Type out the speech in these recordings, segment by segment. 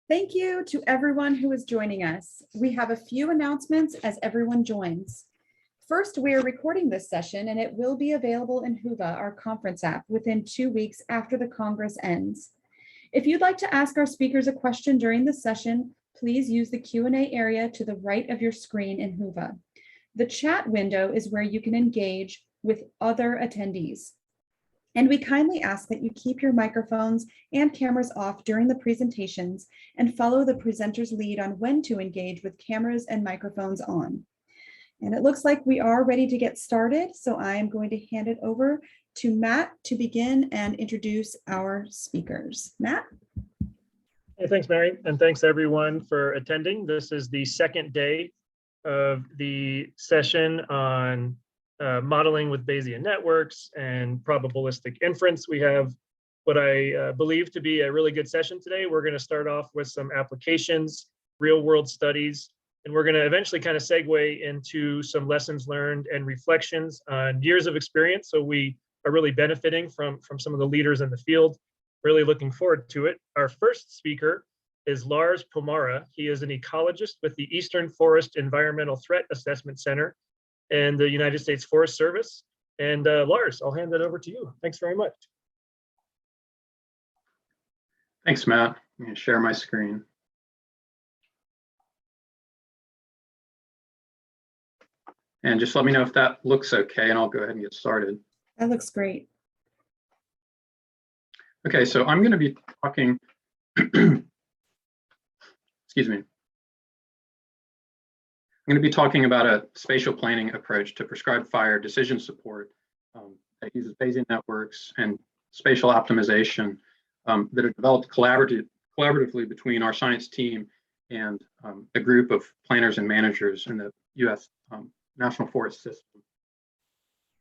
Thank you to everyone who is joining us. We have a few announcements as everyone joins. First, we are recording this session and it will be available in Whova, our conference app, within 2 weeks after the Congress ends. If you'd like to ask our speakers a question during the session, please use the Q&A area to the right of your screen in Whova. The chat window is where you can engage with other attendees. And we kindly ask that you keep your microphones and cameras off during the presentations and follow the presenter's lead on when to engage with cameras and microphones on. And it looks like we are ready to get started, so I am going to hand it over to Matt to begin and introduce our speakers. Matt? Hey, thanks, Mary, and thanks everyone for attending. This is the second day of the session on modeling with Bayesian networks and probabilistic inference. We have what I believe to be a really good session today. We're going to start off with some applications, real world studies, and we're going to eventually kind of segue into some lessons learned and reflections on years of experience. So we are really benefiting from some of the leaders in the field. Really looking forward to it. Our first speaker is Lars Pomara. He is an ecologist with the Eastern Forest Environmental Threat Assessment Center and the United States Forest Service. And Lars, I'll hand it over to you. Thanks very much. Thanks, Matt. I'm going to share my screen. And just let me know if that looks okay, and I'll go ahead and get started. That looks great. Okay, so I'm going to be talking, excuse me. I'm going to be talking about a spatial planning approach to prescribed fire decision support that uses Bayesian networks and spatial optimization that are developed collaboratively between our science team and a group of planners and managers in the U.S. National Forest System.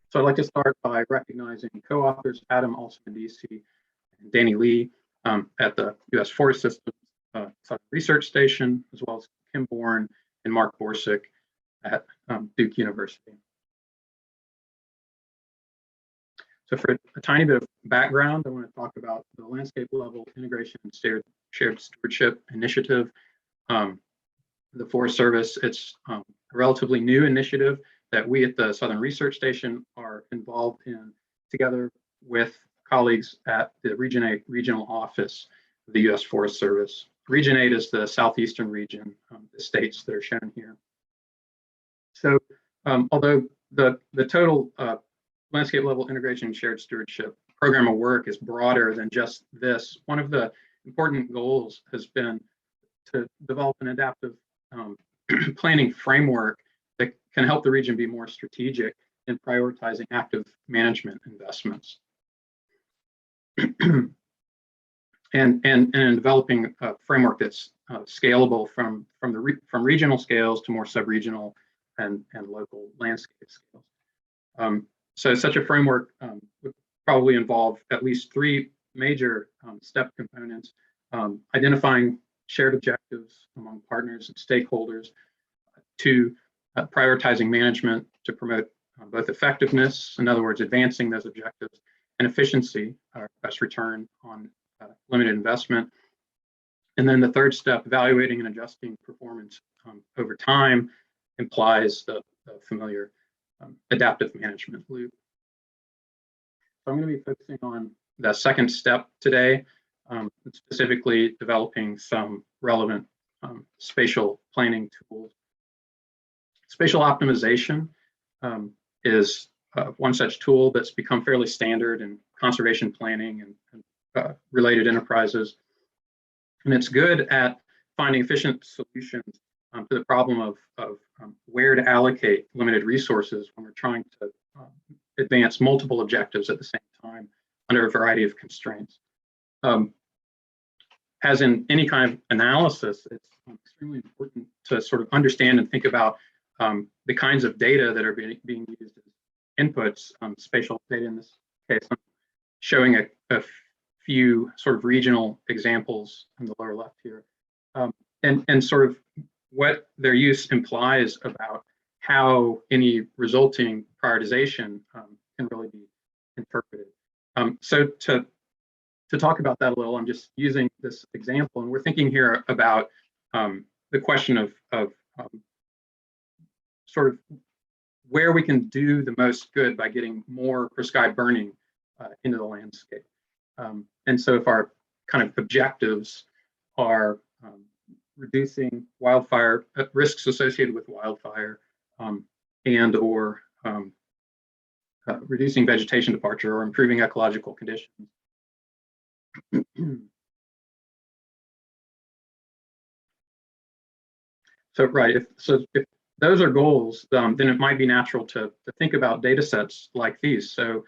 So I'd like to start by recognizing co-authors Adam Alsamandisi and Danny Lee at the U.S. Forest System Southern Research Station, as well as Kim Bourne and Mark Borsick at Duke University. So for a tiny bit of background, I want to talk about the landscape level integration and shared stewardship initiative. The Forest Service, it's a relatively new initiative that we at the Southern Research Station are involved in together with colleagues at the Region 8 Regional Office of the U.S. Forest Service. Region 8 is the southeastern region, the states that are shown here. So although the total landscape level integration and shared stewardship program of work is broader than just this, one of the important goals has been to develop an adaptive planning framework that can help the region be more strategic in prioritizing active management investments. And in developing a framework that's scalable from regional scales to more sub-regional and local landscape scales. So such a framework would probably involve at least 3 major step components: identifying shared objectives among partners and stakeholders, to prioritizing management to promote both effectiveness, in other words, advancing those objectives, and efficiency, or best return on limited investment. And then the third step, evaluating and adjusting performance over time, implies the familiar adaptive management loop. So I'm going to be focusing on the second step today, specifically developing some relevant spatial planning tools. Spatial optimization is one such tool that's become fairly standard in conservation planning and related enterprises. And it's good at finding efficient solutions to the problem of where to allocate limited resources when we're trying to advance multiple objectives at the same time under a variety of constraints. As in any kind of analysis, it's extremely important to sort of understand and think about the kinds of data that are being used as inputs, spatial data in this case. I'm showing a few sort of regional examples in the lower left here, and sort of what their use implies about how any resulting prioritization can really be interpreted. So to to talk about that a little, I'm just using this example, and we're thinking here about the question of sort of where we can do the most good by getting more prescribed burning into the landscape. And so if our kind of objectives are reducing wildfire risks associated with wildfire and or reducing vegetation departure or improving ecological conditions. So right, if those are goals, then it might be natural to think about data sets like these. So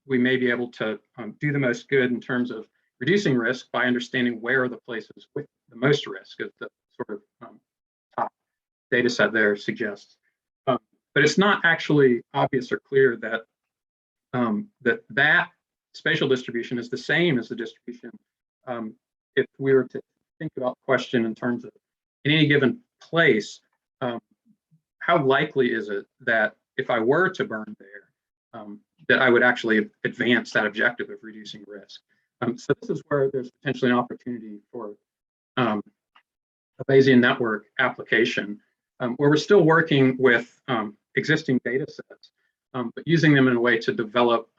we may be able to do the most good in terms of reducing risk by understanding where are the places with the most risk, as the sort of top data set there suggests. But it's not actually obvious or clear that that spatial distribution is the same as the distribution if we were to think about the question in terms of in any given place, how likely is it that if I were to burn there, that I would actually advance that objective of reducing risk? So this is where there's potentially an opportunity for a Bayesian network application, where we're still working with existing data sets, but using them in a way to develop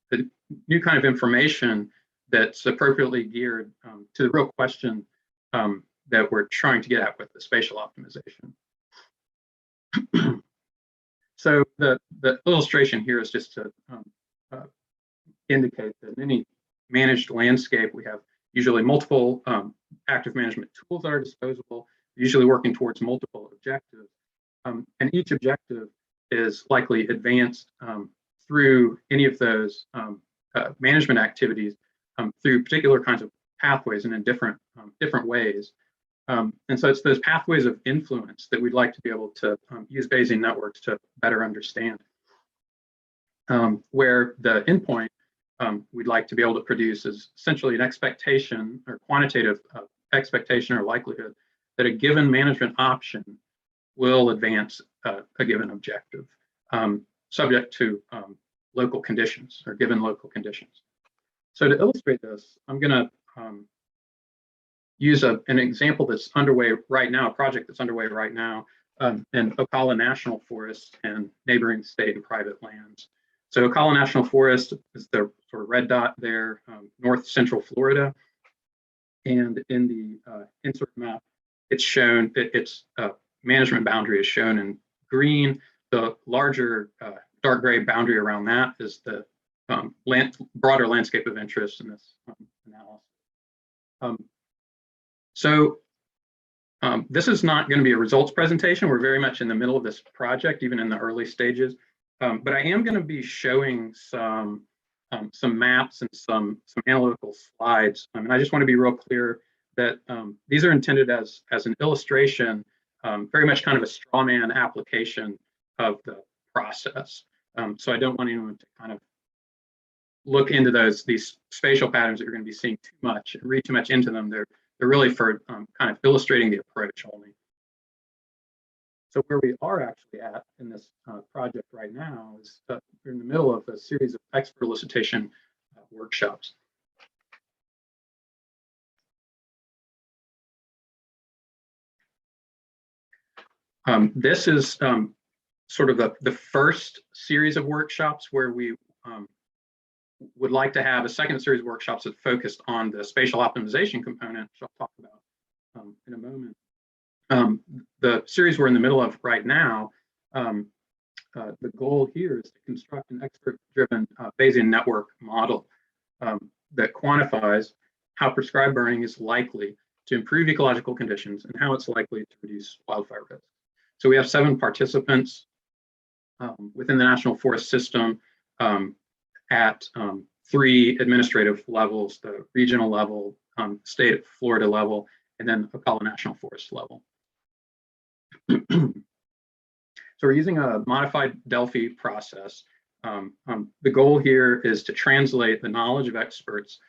the new kind of information that's appropriately geared to the real question that we're trying to get at with the spatial optimization. So the illustration here is just to indicate that in any managed landscape, we have usually multiple active management tools at our disposal, usually working towards multiple objectives. And each objective is likely advanced through any of those management activities through particular kinds of pathways and in different ways. And so it's those pathways of influence that we'd like to be able to use Bayesian networks to better understand, where the endpoint we'd like to be able to produce is essentially an expectation or quantitative expectation or likelihood that a given management option will advance a given objective, subject to local conditions or given local conditions. So to illustrate this, I'm going to use an example that's underway right now, a project that's underway right now in Ocala National Forest and neighboring state and private lands. So Ocala National Forest is the sort of red dot there, north central Florida. And in the insert map, it's shown, its management boundary is shown in green. The larger dark gray boundary around that is the broader landscape of interest in this analysis. So this is not going to be a results presentation. We're very much in the middle of this project, even in the early stages. But I am going to be showing some maps and some analytical slides. And I just want to be real clear that these are intended as an illustration, very much kind of a straw man application of the process. So I don't want anyone to kind of look into these spatial patterns that you're going to be seeing too much and read too much into them. They're really for kind of illustrating the approach only. So where we are actually at in this project right now is we're in the middle of a series of expert elicitation workshops. This is sort of the first series of workshops where we would like to have a second series of workshops that focused on the spatial optimization component, which I'll talk about in a moment. The series we're in the middle of right now, the goal here is to construct an expert-driven Bayesian network model that quantifies how prescribed burning is likely to improve ecological conditions and how it's likely to reduce wildfire risk. So we have 7 participants within the National Forest System at 3 administrative levels: the regional level, state of Florida level, and then Ocala National Forest level. So we're using a modified Delphi process. The goal here is to translate the knowledge of experts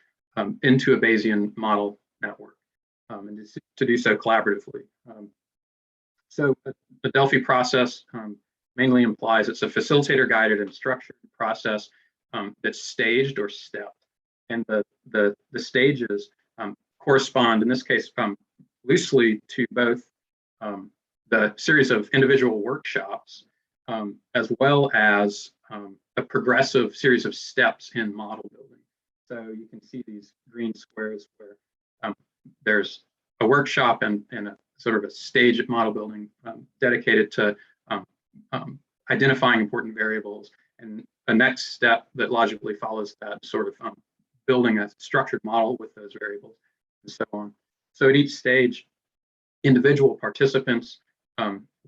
into a Bayesian model network, and to do so collaboratively. So the Delphi process mainly implies it's a facilitator-guided and structured process that's staged or stepped. and the stages correspond, in this case, loosely to both the series of individual workshops as well as a progressive series of steps in model building. So you can see these green squares where there's a workshop and a sort of a stage at model building dedicated to identifying important variables, and the next step that logically follows that, sort of building a structured model with those variables and so on. So at each stage, individual participants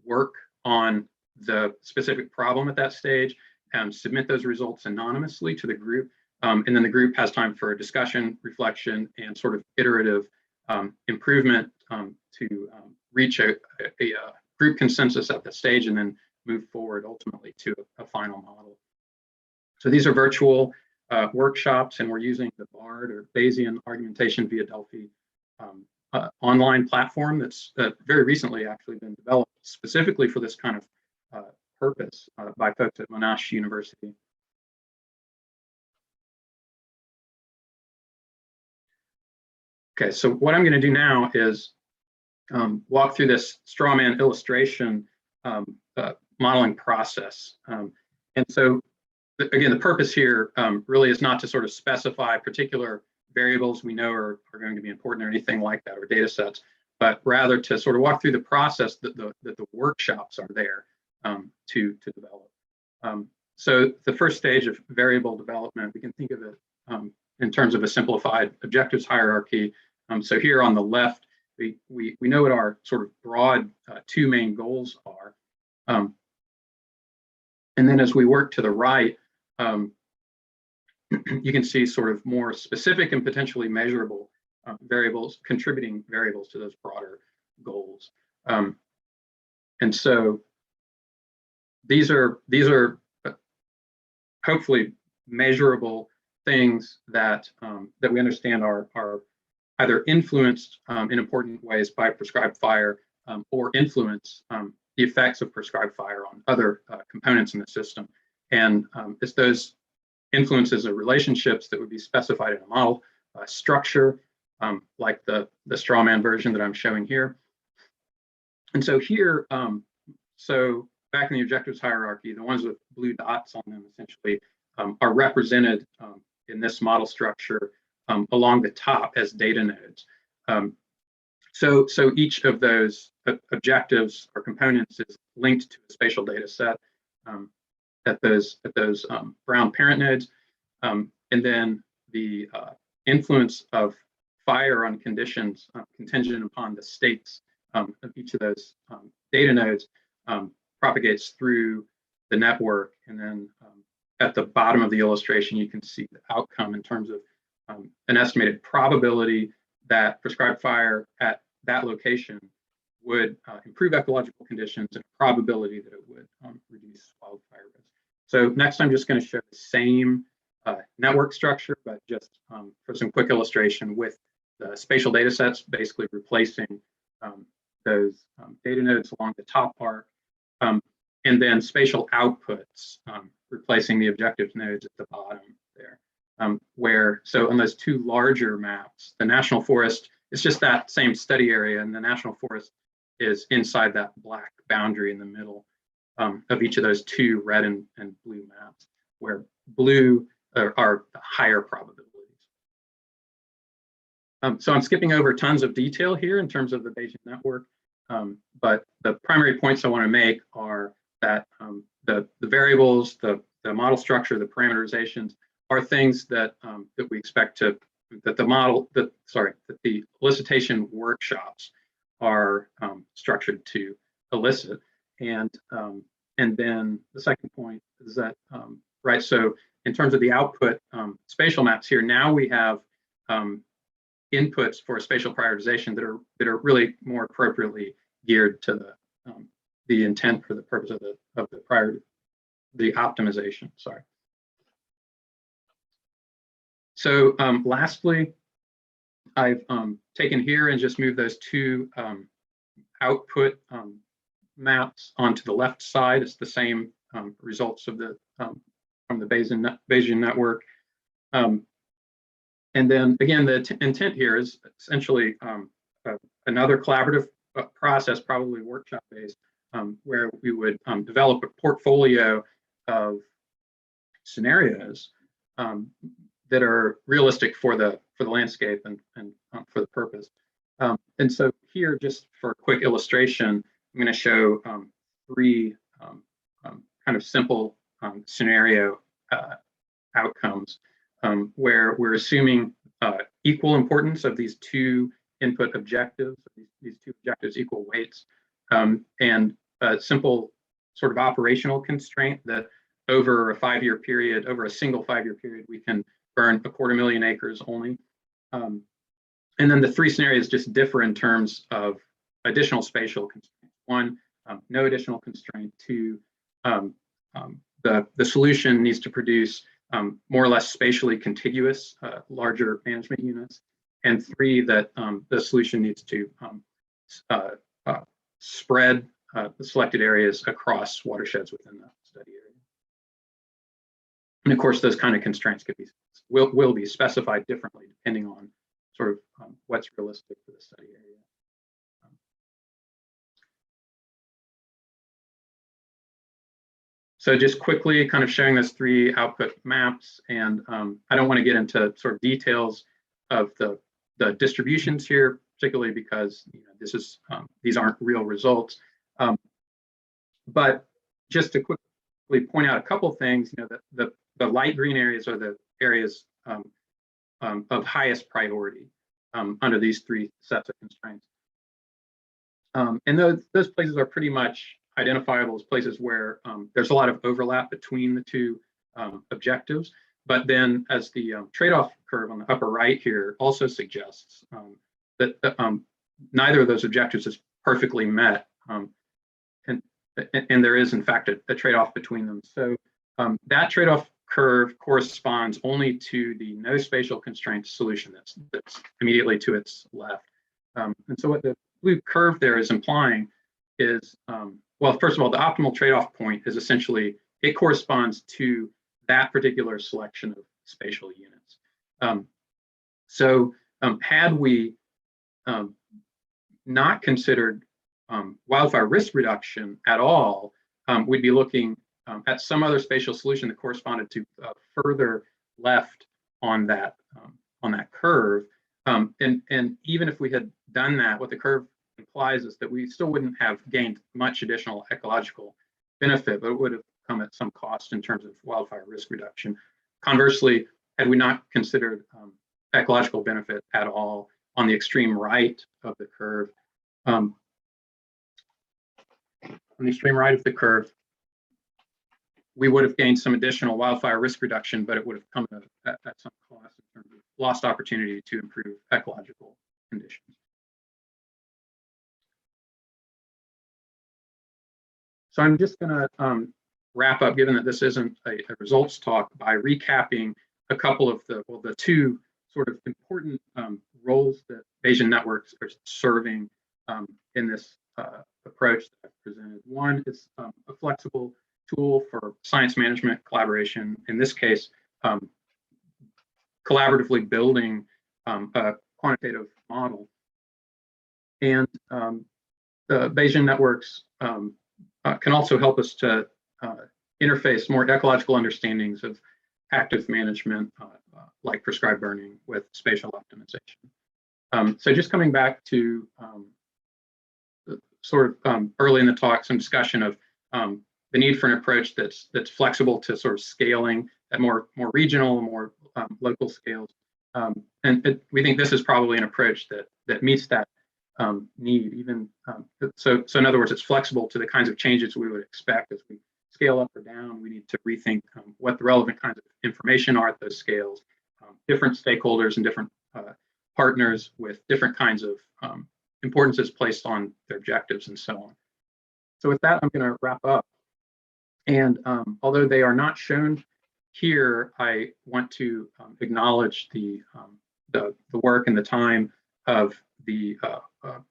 work on the specific problem at that stage and submit those results anonymously to the group. And then the group has time for discussion, reflection, and sort of iterative improvement to reach a group consensus at that stage and then move forward ultimately to a final model. So these are virtual workshops, and we're using the BARD, or Bayesian Argumentation via Delphi online platform that's very recently actually been developed specifically for this kind of purpose by folks at Monash University. Okay, so what I'm going to do now is walk through this straw man illustration modeling process. And so, again, the purpose here really is not to sort of specify particular variables we know are going to be important or anything like that, or data sets, but rather to sort of walk through the process that the workshops are there to develop. So the first stage of variable development, we can think of it in terms of a simplified objectives hierarchy. So here on the left, we know what our sort of broad two main goals are. And then as we work to the right, you can see sort of more specific and potentially measurable variables, contributing variables to those broader goals. And so these are hopefully measurable things that that we understand are either influenced in important ways by prescribed fire or influence the effects of prescribed fire on other components in the system. And it's those influences or relationships that would be specified in a model structure, like the straw man version that I'm showing here. And so here, so back in the objectives hierarchy, the ones with blue dots on them essentially are represented in this model structure along the top as data nodes. So each of those objectives or components is linked to a spatial data set at those brown parent nodes, and then the influence of fire on conditions contingent upon the states of each of those data nodes propagates through the network. And then at the bottom of the illustration, you can see the outcome in terms of an estimated probability that prescribed fire at that location would improve ecological conditions, and probability that it would reduce wildfire risk. So next, I'm just going to show the same network structure, but just for some quick illustration with the spatial data sets, basically replacing those data nodes along the top arc, and then spatial outputs, replacing the objectives nodes at the bottom there. So on those two larger maps, the national forest is just that same study area, and the national forest is inside that black boundary in the middle of each of those two red and blue maps, where blue are the higher probabilities. So I'm skipping over tons of detail here in terms of the Bayesian network, but the primary points I want to make are that the variables, the model structure, the parameterizations are things that that we expect to that the elicitation workshops are structured to elicit. And then the second point is that right. So in terms of the output spatial maps here, now we have inputs for spatial prioritization that are really more appropriately geared to the intent for the purpose of the optimization. Sorry. So lastly, I've taken here and just moved those two output maps onto the left side. It's the same results of the from the Bayesian network. And then again, the intent here is essentially another collaborative process, probably workshop based, where we would develop a portfolio of scenarios that are realistic for the landscape and for the purpose. And so here, just for a quick illustration, I'm going to show three kind of simple scenario outcomes where we're assuming equal importance of these two input objectives, these two objectives equal weights, and a simple sort of operational constraint that over a 5-year period, over a single 5-year period, we can burn 250,000 acres only. And then the three scenarios just differ in terms of additional spatial constraints. One, no additional constraint. Two, the solution needs to produce more or less spatially contiguous, larger management units. And three, that the solution needs to spread the selected areas across watersheds within the study area. And of course, those kind of constraints will be specified differently depending on sort of what's realistic for the study area. So just quickly kind of showing those three output maps, and I don't want to get into sort of details of the distributions here, particularly because this is these aren't real results. But just to quickly point out a couple things, the light green areas are the areas of highest priority under these three sets of constraints. And those places are pretty much identifiable as places where there's a lot of overlap between the two objectives. But then as the trade-off curve on the upper right here also suggests that neither of those objectives is perfectly met. And there is, in fact, a trade-off between them. So that trade-off curve corresponds only to the no spatial constraint solution that's immediately to its left. And so what the blue curve there is implying is, well, first of all, the optimal trade-off point is essentially, it corresponds to that particular selection of spatial units. So had we not considered wildfire risk reduction at all, we'd be looking at some other spatial solution that corresponded to further left on that curve. And even if we had done that, what the curve implies is that we still wouldn't have gained much additional ecological benefit, but it would have come at some cost in terms of wildfire risk reduction. Conversely, had we not considered ecological benefit at all on the extreme right of the curve, on the extreme right of the curve, we would have gained some additional wildfire risk reduction, but it would have come at some cost in terms of lost opportunity to improve ecological conditions. So I'm just going to wrap up, given that this isn't a results talk, by recapping a couple of the two sort of important roles that Bayesian networks are serving in this approach that I've presented. One is a flexible tool for science management collaboration, in this case, collaboratively building a quantitative model. And the Bayesian networks can also help us to interface more ecological understandings of active management, like prescribed burning, with spatial optimization. So just coming back to sort of early in the talk, some discussion of the need for an approach that's flexible to sort of scaling at more regional, more local scales. And we think this is probably an approach that meets that need. Even so in other words, it's flexible to the kinds of changes we would expect as we scale up or down. We need to rethink what the relevant kinds of information are at those scales, different stakeholders and different partners with different kinds of importances placed on their objectives and so on. So with that, I'm going to wrap up. And although they are not shown here, I want to acknowledge the work and the time of the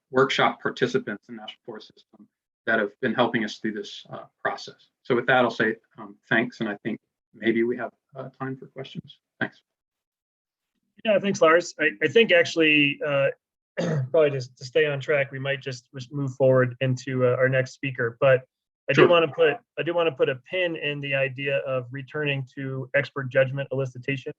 workshop participants in National Forest System that have been helping us through this process. So with that, I'll say thanks, and I think maybe we have time for questions. Thanks. Yeah, thanks, Lars. I think actually, probably just to stay on track, we might just move forward into our next speaker. But I do Sure. want to put a pin in the idea of returning to expert judgment elicitation.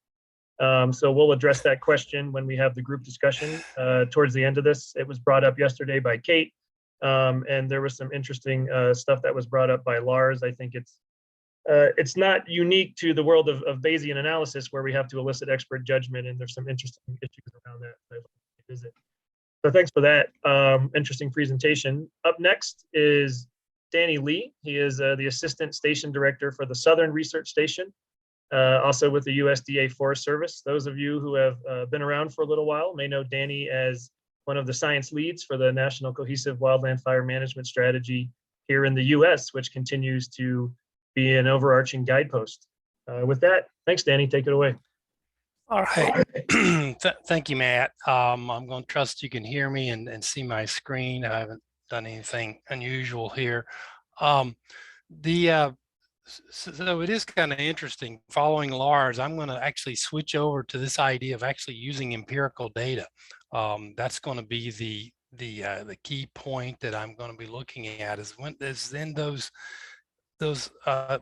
So we'll address that question when we have the group discussion towards the end of this. It was brought up yesterday by Kate, and there was some interesting stuff that was brought up by Lars. I think it's not unique to the world of Bayesian analysis where we have to elicit expert judgment, and there's some interesting issues around that I'd like to visit. So thanks for that interesting presentation. Up next is Danny Lee. He is the Assistant Station Director for the Southern Research Station, also with the USDA Forest Service. Those of you who have been around for a little while may know Danny as one of the science leads for the National Cohesive Wildland Fire Management Strategy here in the US, which continues to be an overarching guidepost. With that, thanks, Danny. Take it away. All right. Thank you, Matt. I'm going to trust you can hear me and see my screen. I haven't done anything unusual here. So it is kind of interesting. Following Lars, I'm going to actually switch over to this idea of actually using empirical data. That's going to be the key point that I'm going to be looking at is then those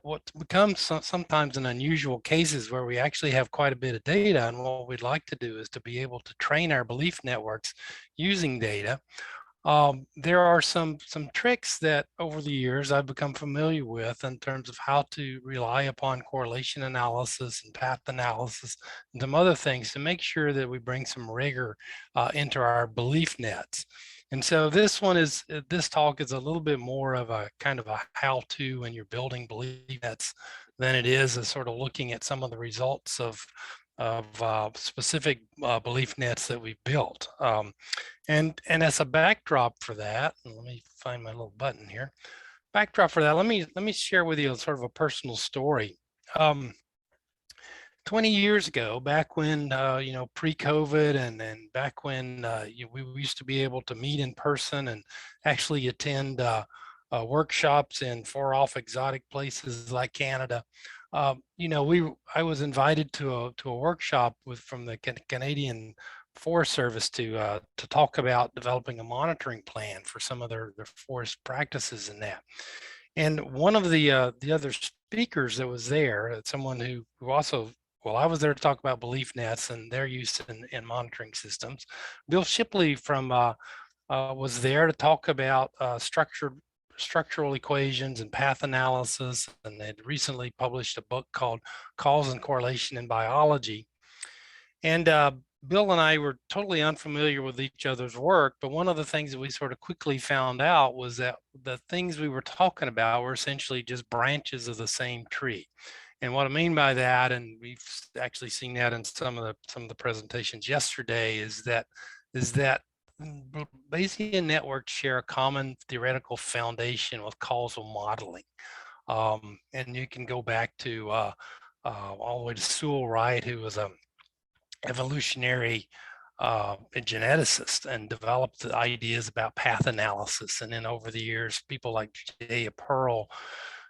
what becomes sometimes in unusual cases where we actually have quite a bit of data, and what we'd like to do is to be able to train our belief networks using data. There are some tricks that over the years I've become familiar with in terms of how to rely upon correlation analysis and path analysis and some other things to make sure that we bring some rigor into our belief nets. And so this talk is a little bit more of a kind of a how-to when you're building belief nets than it is a sort of looking at some of the results of specific belief nets that we've built. And as a backdrop for that, let me find my little button here. Backdrop for that, let me share with you sort of a personal story. 20 years ago, back when, pre-COVID and back when we used to be able to meet in person and actually attend workshops in far off exotic places like Canada. I was invited to a workshop from the Canadian Forest Service to talk about developing a monitoring plan for some of their forest practices in that. And one of the other speakers that was there, someone who also, well, I was there to talk about belief nets and their use in monitoring systems. Bill Shipley was there to talk about structural equations and path analysis, and had recently published a book called Cause and Correlation in Biology. And Bill and I were totally unfamiliar with each other's work, but one of the things that we sort of quickly found out was that the things we were talking about were essentially just branches of the same tree. And what I mean by that, and we've actually seen that in some of the presentations yesterday, is that Bayesian networks share a common theoretical foundation with causal modeling. And you can go back to all the way to Sewell Wright, who was a evolutionary geneticist and developed the ideas about path analysis. And then over the years, people like J. Pearl,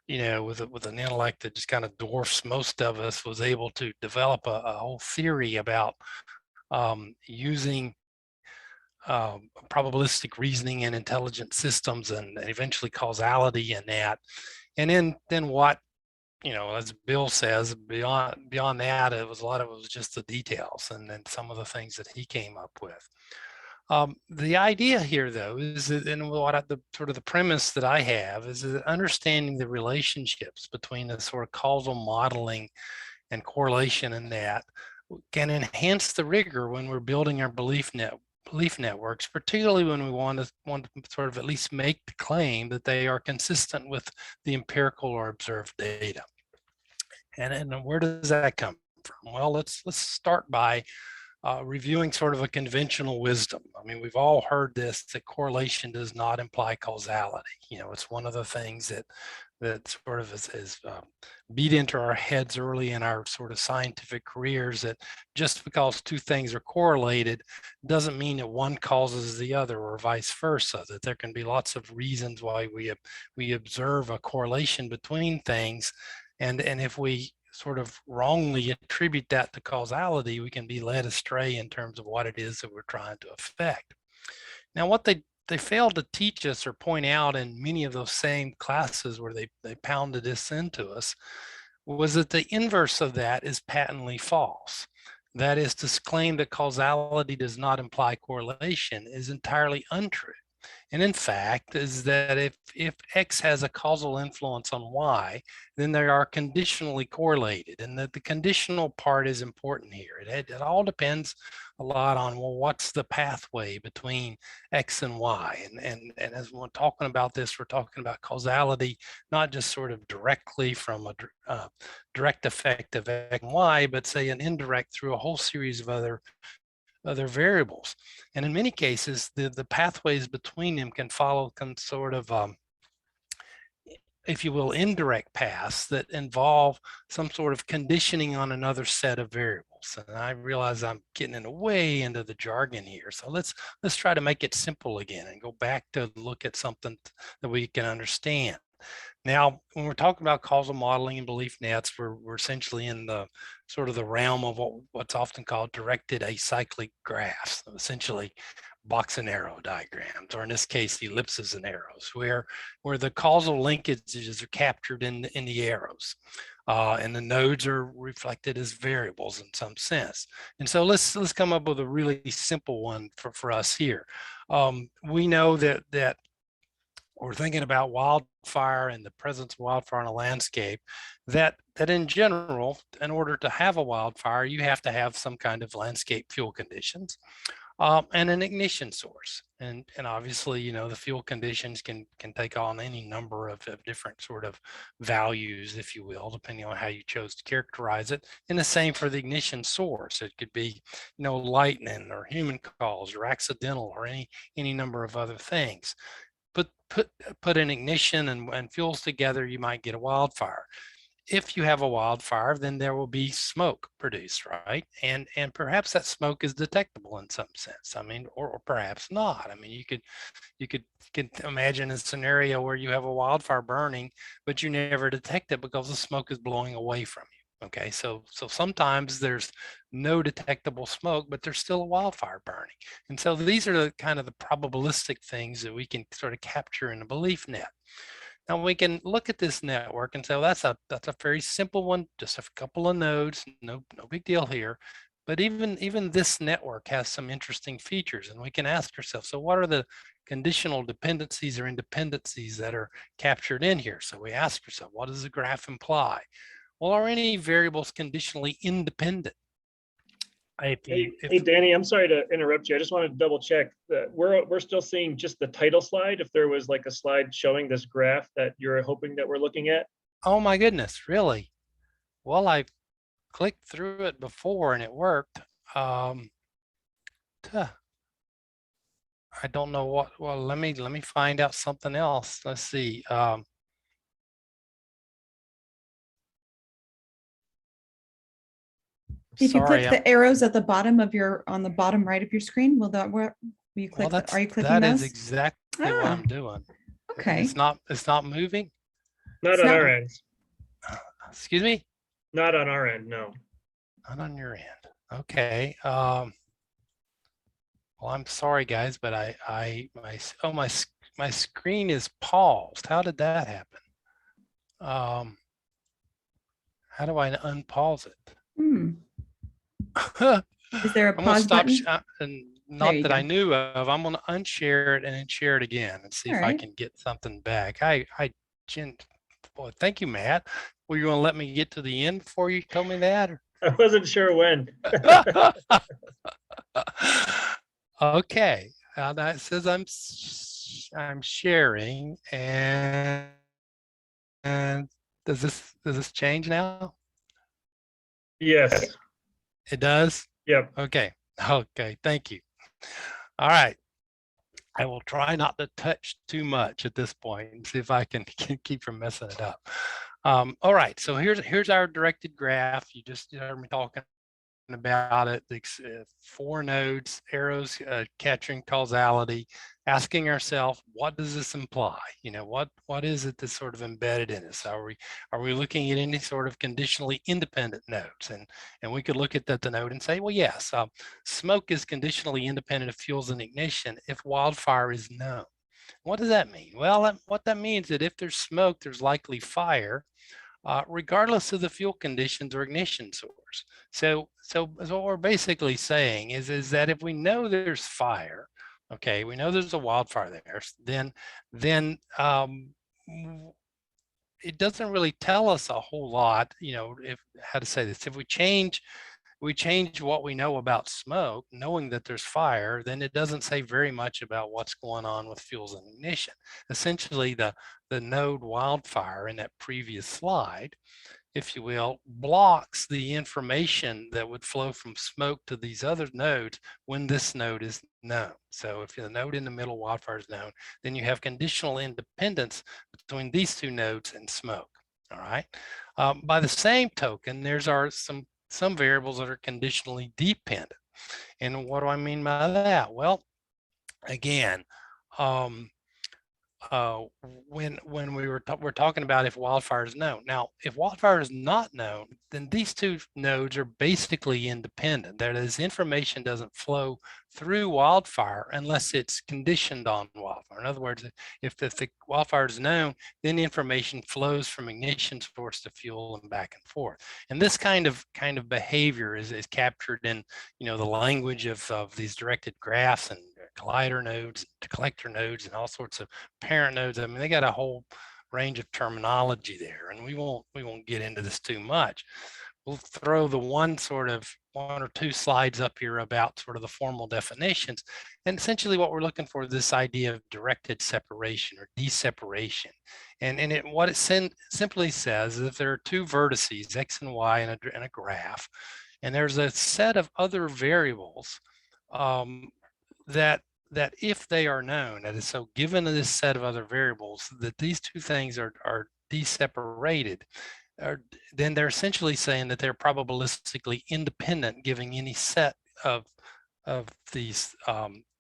with an intellect that just kind of dwarfs most of us, was able to develop a whole theory about using probabilistic reasoning in intelligent systems and eventually causality in that. And then what, as Bill says, beyond that, it was just the details and then some of the things that he came up with. The idea here, though, is that, and the premise that I have is that understanding the relationships between the sort of causal modeling and correlation in that can enhance the rigor when we're building our belief networks, particularly when we want to sort of at least make the claim that they are consistent with the empirical or observed data. And where does that come from? Well, let's start by reviewing sort of a conventional wisdom. I mean, we've all heard this, that correlation does not imply causality. It's one of the things that sort of is beat into our heads early in our sort of scientific careers, that just because two things are correlated doesn't mean that one causes the other or vice versa, that there can be lots of reasons why we observe a correlation between things. And if we sort of wrongly attribute that to causality, we can be led astray in terms of what it is that we're trying to affect. Now, what they failed to teach us or point out in many of those same classes where they pounded this into us was that the inverse of that is patently false. That is, to claim that causality does not imply correlation is entirely untrue. And in fact, is that if X has a causal influence on Y, then they are conditionally correlated. And that the conditional part is important here. It all depends a lot on, well, what's the pathway between X and Y? And as we're talking about this, we're talking about causality, not just sort of directly from a direct effect of X and Y, but say an indirect through a whole series of other variables. And in many cases, the pathways between them can follow sort of, if you will, indirect paths that involve some sort of conditioning on another set of variables. And I realize I'm getting way into the jargon here. So let's try to make it simple again and go back to look at something that we can understand. Now, when we're talking about causal modeling and belief nets, we're essentially in the sort of the realm of what's often called directed acyclic graphs, essentially box and arrow diagrams, or in this case, ellipses and arrows, where the causal linkages are captured in the arrows. And the nodes are reflected as variables in some sense. And so let's come up with a really simple one for us here. We know that we're thinking about wildfire and the presence of wildfire in a landscape, that in general, in order to have a wildfire, you have to have some kind of landscape fuel conditions and an ignition source. And obviously, you know, the fuel conditions can take on any number of different sort of values, if you will, depending on how you chose to characterize it. And the same for the ignition source. It could be, you know, lightning or human cause or accidental or any number of other things. Put an ignition and fuels together, you might get a wildfire. If you have a wildfire, then there will be smoke produced, right? And perhaps that smoke is detectable in some sense. I mean, or perhaps not. I mean, you could imagine a scenario where you have a wildfire burning, but you never detect it because the smoke is blowing away from you. Okay, so sometimes there's no detectable smoke, but there's still a wildfire burning. And so these are the kind of the probabilistic things that we can sort of capture in a belief net. Now we can look at this network and say, well, that's a very simple one, just a couple of nodes, no big deal here. But even this network has some interesting features, and we can ask ourselves, so what are the conditional dependencies or independencies that are captured in here? So we ask ourselves, what does the graph imply? Well, are any variables conditionally independent? Hey, Danny, I'm sorry to interrupt you. I just wanted to double check that we're still seeing just the title slide. If there was like a slide showing this graph that you're hoping that we're looking at. Oh my goodness, really? Well, I clicked through it before and it worked. I don't know what. Well, let me find out something else. Let's see. If you click the arrows at the bottom of on the bottom right of your screen, will you click? Well, are you clicking that those? is exactly what I'm doing. Okay. It's not moving. Not on our end. Excuse me. Not on our end. No. Not on your end. Okay. Well, I'm sorry, guys, but my screen is paused. How did that happen? How do I unpause it? Is there a pause button? Not that I knew of. I'm going to unshare it and then share it again and see if I can get something back. Boy, thank you, Matt. Were you going to let me get to the end before you told me that? Or? I wasn't sure when. Okay. That says I'm sharing, and does this change now? Yes. It does? Yep. Okay. Thank you. All right. I will try not to touch too much at this point and see if I can keep from messing it up. All right. So here's our directed graph. You just heard me talking about it, the 4 nodes, arrows capturing causality, asking ourselves, what does this imply? You know, what is it that's sort of embedded in us? Are we looking at any sort of conditionally independent nodes? And we could look at the node and say, well, yes, smoke is conditionally independent of fuels and ignition if wildfire is known. What does that mean? Well, what that means is that if there's smoke, there's likely fire, regardless of the fuel conditions or ignition source. So what we're basically saying is that if we know there's fire, okay, we know there's a wildfire there, then it doesn't really tell us a whole lot, you know, how to say this, if we change what we know about smoke, knowing that there's fire, then it doesn't say very much about what's going on with fuels and ignition. Essentially, the node wildfire in that previous slide, if you will, blocks the information that would flow from smoke to these other nodes when this node is known. So if the node in the middle wildfire is known, then you have conditional independence between these 2 nodes and smoke. All right. By the same token, there's some variables that are conditionally dependent. And what do I mean by that? Well, again, when we're talking about if wildfire is known. Now, if wildfire is not known, then these 2 nodes are basically independent. That is, information doesn't flow through wildfire unless it's conditioned on wildfire. In other words, if the wildfire is known, then information flows from ignition source to fuel and back and forth. And this kind of behavior is captured in, you know, the language of these directed graphs and collider nodes, collector nodes, and all sorts of parent nodes. I mean, they got a whole range of terminology there, and we won't get into this too much. We'll throw the one or 2 slides up here about sort of the formal definitions. And essentially what we're looking for is this idea of directed separation or deseparation. And what it simply says is if there are 2 vertices, X and Y, in a graph, and there's a set of other variables that if they are known, that is, so given this set of other variables, that these 2 things are deseparated, then they're essentially saying that they're probabilistically independent, giving any set of these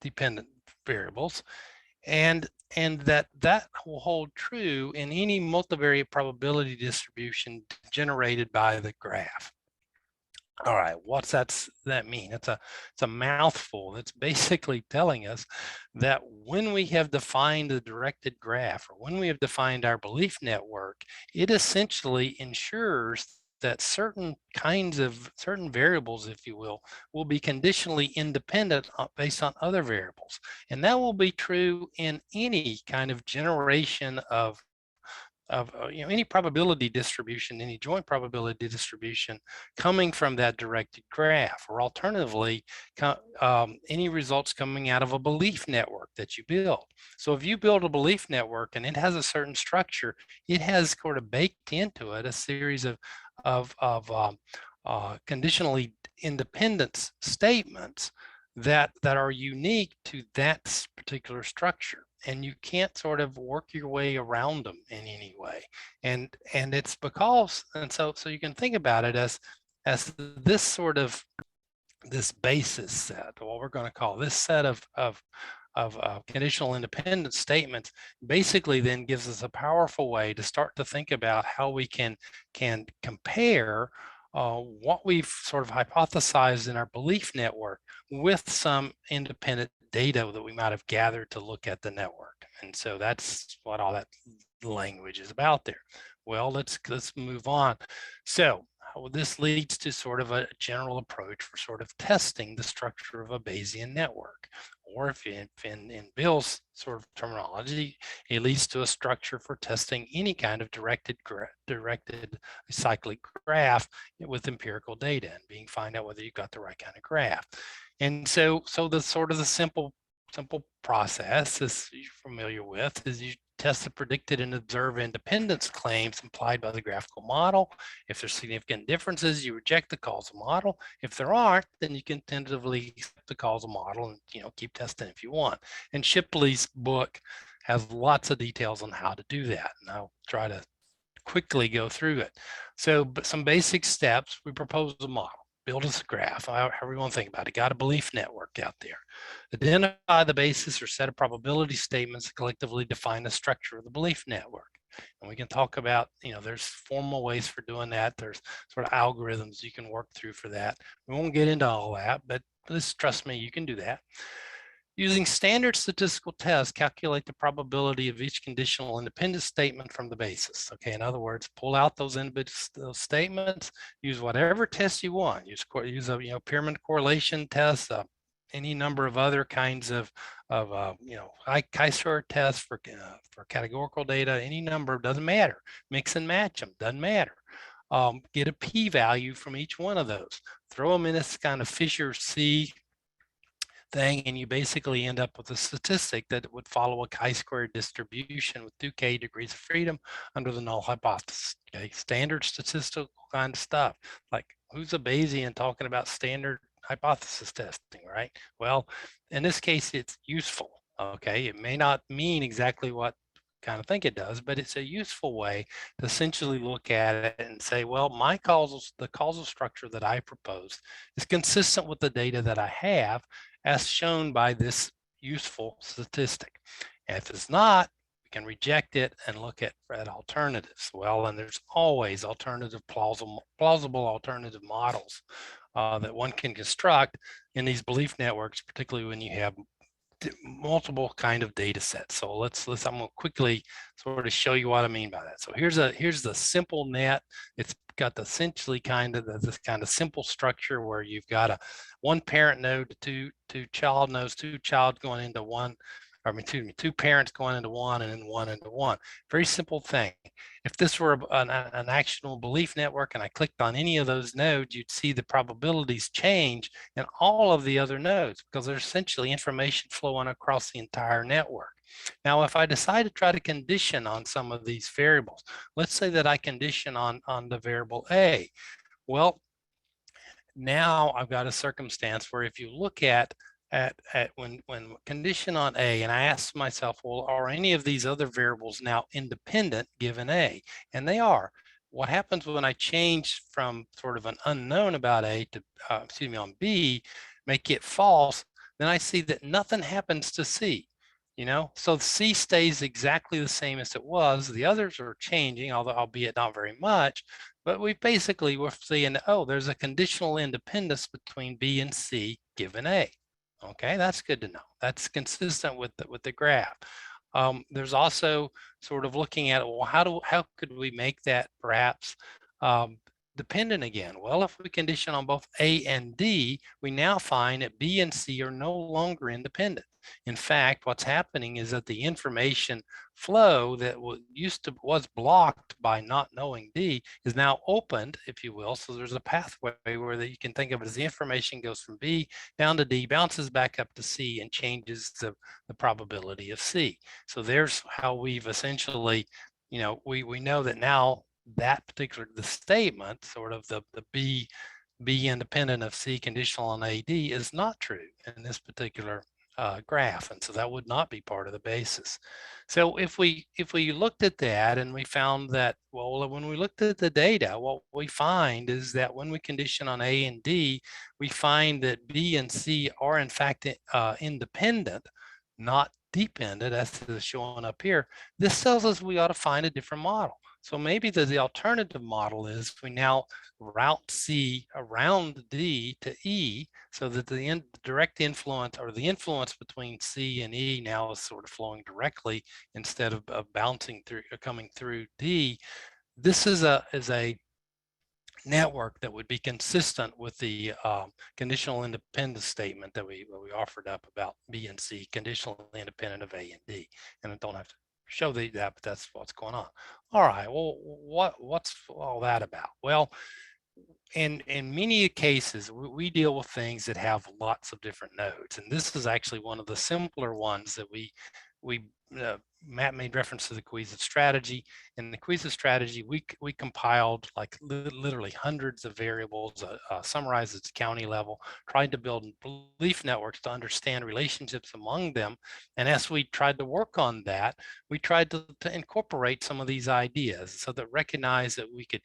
dependent variables, and that will hold true in any multivariate probability distribution generated by the graph. All right, what's that mean? It's a mouthful. It's basically telling us that when we have defined the directed graph, or when we have defined our belief network, it essentially ensures that certain variables, if you will be conditionally independent based on other variables. And that will be true in any kind of generation of any probability distribution, any joint probability distribution coming from that directed graph, or alternatively, any results coming out of a belief network that you build. So if you build a belief network and it has a certain structure, it has sort of baked into it a series of conditionally independent statements that are unique to that particular structure, and you can't sort of work your way around them in any way. And it's because, and so you can think about it as this sort of this basis set, what we're going to call this set of conditional independent statements, basically then gives us a powerful way to start to think about how we can compare what we've sort of hypothesized in our belief network with some independent data that we might have gathered to look at the network. And so that's what all that language is about there. Well, let's move on. So this leads to sort of a general approach for sort of testing the structure of a Bayesian network. Or if in Bill's sort of terminology, it leads to a structure for testing any kind of directed cyclic graph with empirical data and find out whether you've got the right kind of graph. And so the sort of the simple process, as you're familiar with, is you test the predicted and observed independence claims implied by the graphical model. If there's significant differences, you reject the causal model. If there aren't, then you can tentatively accept the causal model and keep testing if you want. And Shipley's book has lots of details on how to do that, and I'll try to quickly go through it. So some basic steps: we propose a model, build us a graph, however you want to think about it. Got a belief network out there. Identify the basis or set of probability statements that collectively define the structure of the belief network. And we can talk about, there's formal ways for doing that. There's sort of algorithms you can work through for that. We won't get into all that, but just trust me, you can do that. Using standard statistical tests, calculate the probability of each conditional independent statement from the basis. Okay, in other words, pull out those statements, use whatever test you want. Use a pyramid correlation test, any number of other kinds of chi-square tests for categorical data. Any number, doesn't matter. Mix and match them, doesn't matter. Get a p-value from each one of those. Throw them in this kind of Fisher C thing, and you basically end up with a statistic that would follow a chi-square distribution with 2k degrees of freedom under the null hypothesis. Okay, standard statistical kind of stuff. Like, who's a Bayesian talking about standard hypothesis testing, right? Well, in this case, it's useful. Okay, it may not mean exactly what kind of think it does, but it's a useful way to essentially look at it and say, well, the causal structure that I proposed is consistent with the data that I have, as shown by this useful statistic. And if it's not, we can reject it and look at alternatives. Well, and there's always plausible alternative models that one can construct in these belief networks, particularly when you have multiple kind of data sets. So I'm going to quickly sort of show you what I mean by that. So here's the simple net. It's got essentially this kind of simple structure where you've got one parent node, two child nodes, two going into one. Two parents going into one and then one into one. Very simple thing. If this were an actionable belief network and I clicked on any of those nodes, you'd see the probabilities change in all of the other nodes because there's essentially information flowing across the entire network. Now, if I decide to try to condition on some of these variables, let's say that I condition on the variable A. Well, now I've got a circumstance where if you look at when condition on A, and I ask myself, well, are any of these other variables now independent given A? And they are. What happens when I change from sort of an unknown about A to, on B, make it false, then I see that nothing happens to C. So C stays exactly the same as it was. The others are changing, although albeit not very much. But we're seeing, oh, there's a conditional independence between B and C given A. Okay, that's good to know. That's consistent with the graph. There's also sort of looking at, well, how could we make that perhaps dependent again? Well, if we condition on both A and D, we now find that B and C are no longer independent. In fact, what's happening is that the information flow that was blocked by not knowing D is now opened, if you will. So there's a pathway where you can think of it as the information goes from B down to D, bounces back up to C, and changes the probability of C. So there's how we've essentially, we know that now that the statement, sort of the B independent of C conditional on AD, is not true in this particular graph, and so that would not be part of the basis. So if we looked at that and we found that, well, when we looked at the data, what we find is that when we condition on A and D, we find that B and C are in fact independent, not dependent, as is showing up here. This tells us we ought to find a different model. So maybe the alternative model is we now route C around D to E, so that the direct influence, or the influence between C and E, now is sort of flowing directly instead of bouncing through, coming through D. This is a network that would be consistent with the conditional independence statement that we offered up about B and C, conditionally independent of A and D. And I don't have to show that, but that's what's going on. All right, well, what's all that about? Well, in many cases, we deal with things that have lots of different nodes, and this is actually one of the simpler ones that Matt made reference to the cohesive strategy. In the cohesive strategy, we compiled like literally hundreds of variables, summarized at the county level, tried to build belief networks to understand relationships among them. And as we tried to work on that, we tried to incorporate some of these ideas, so that recognize that we could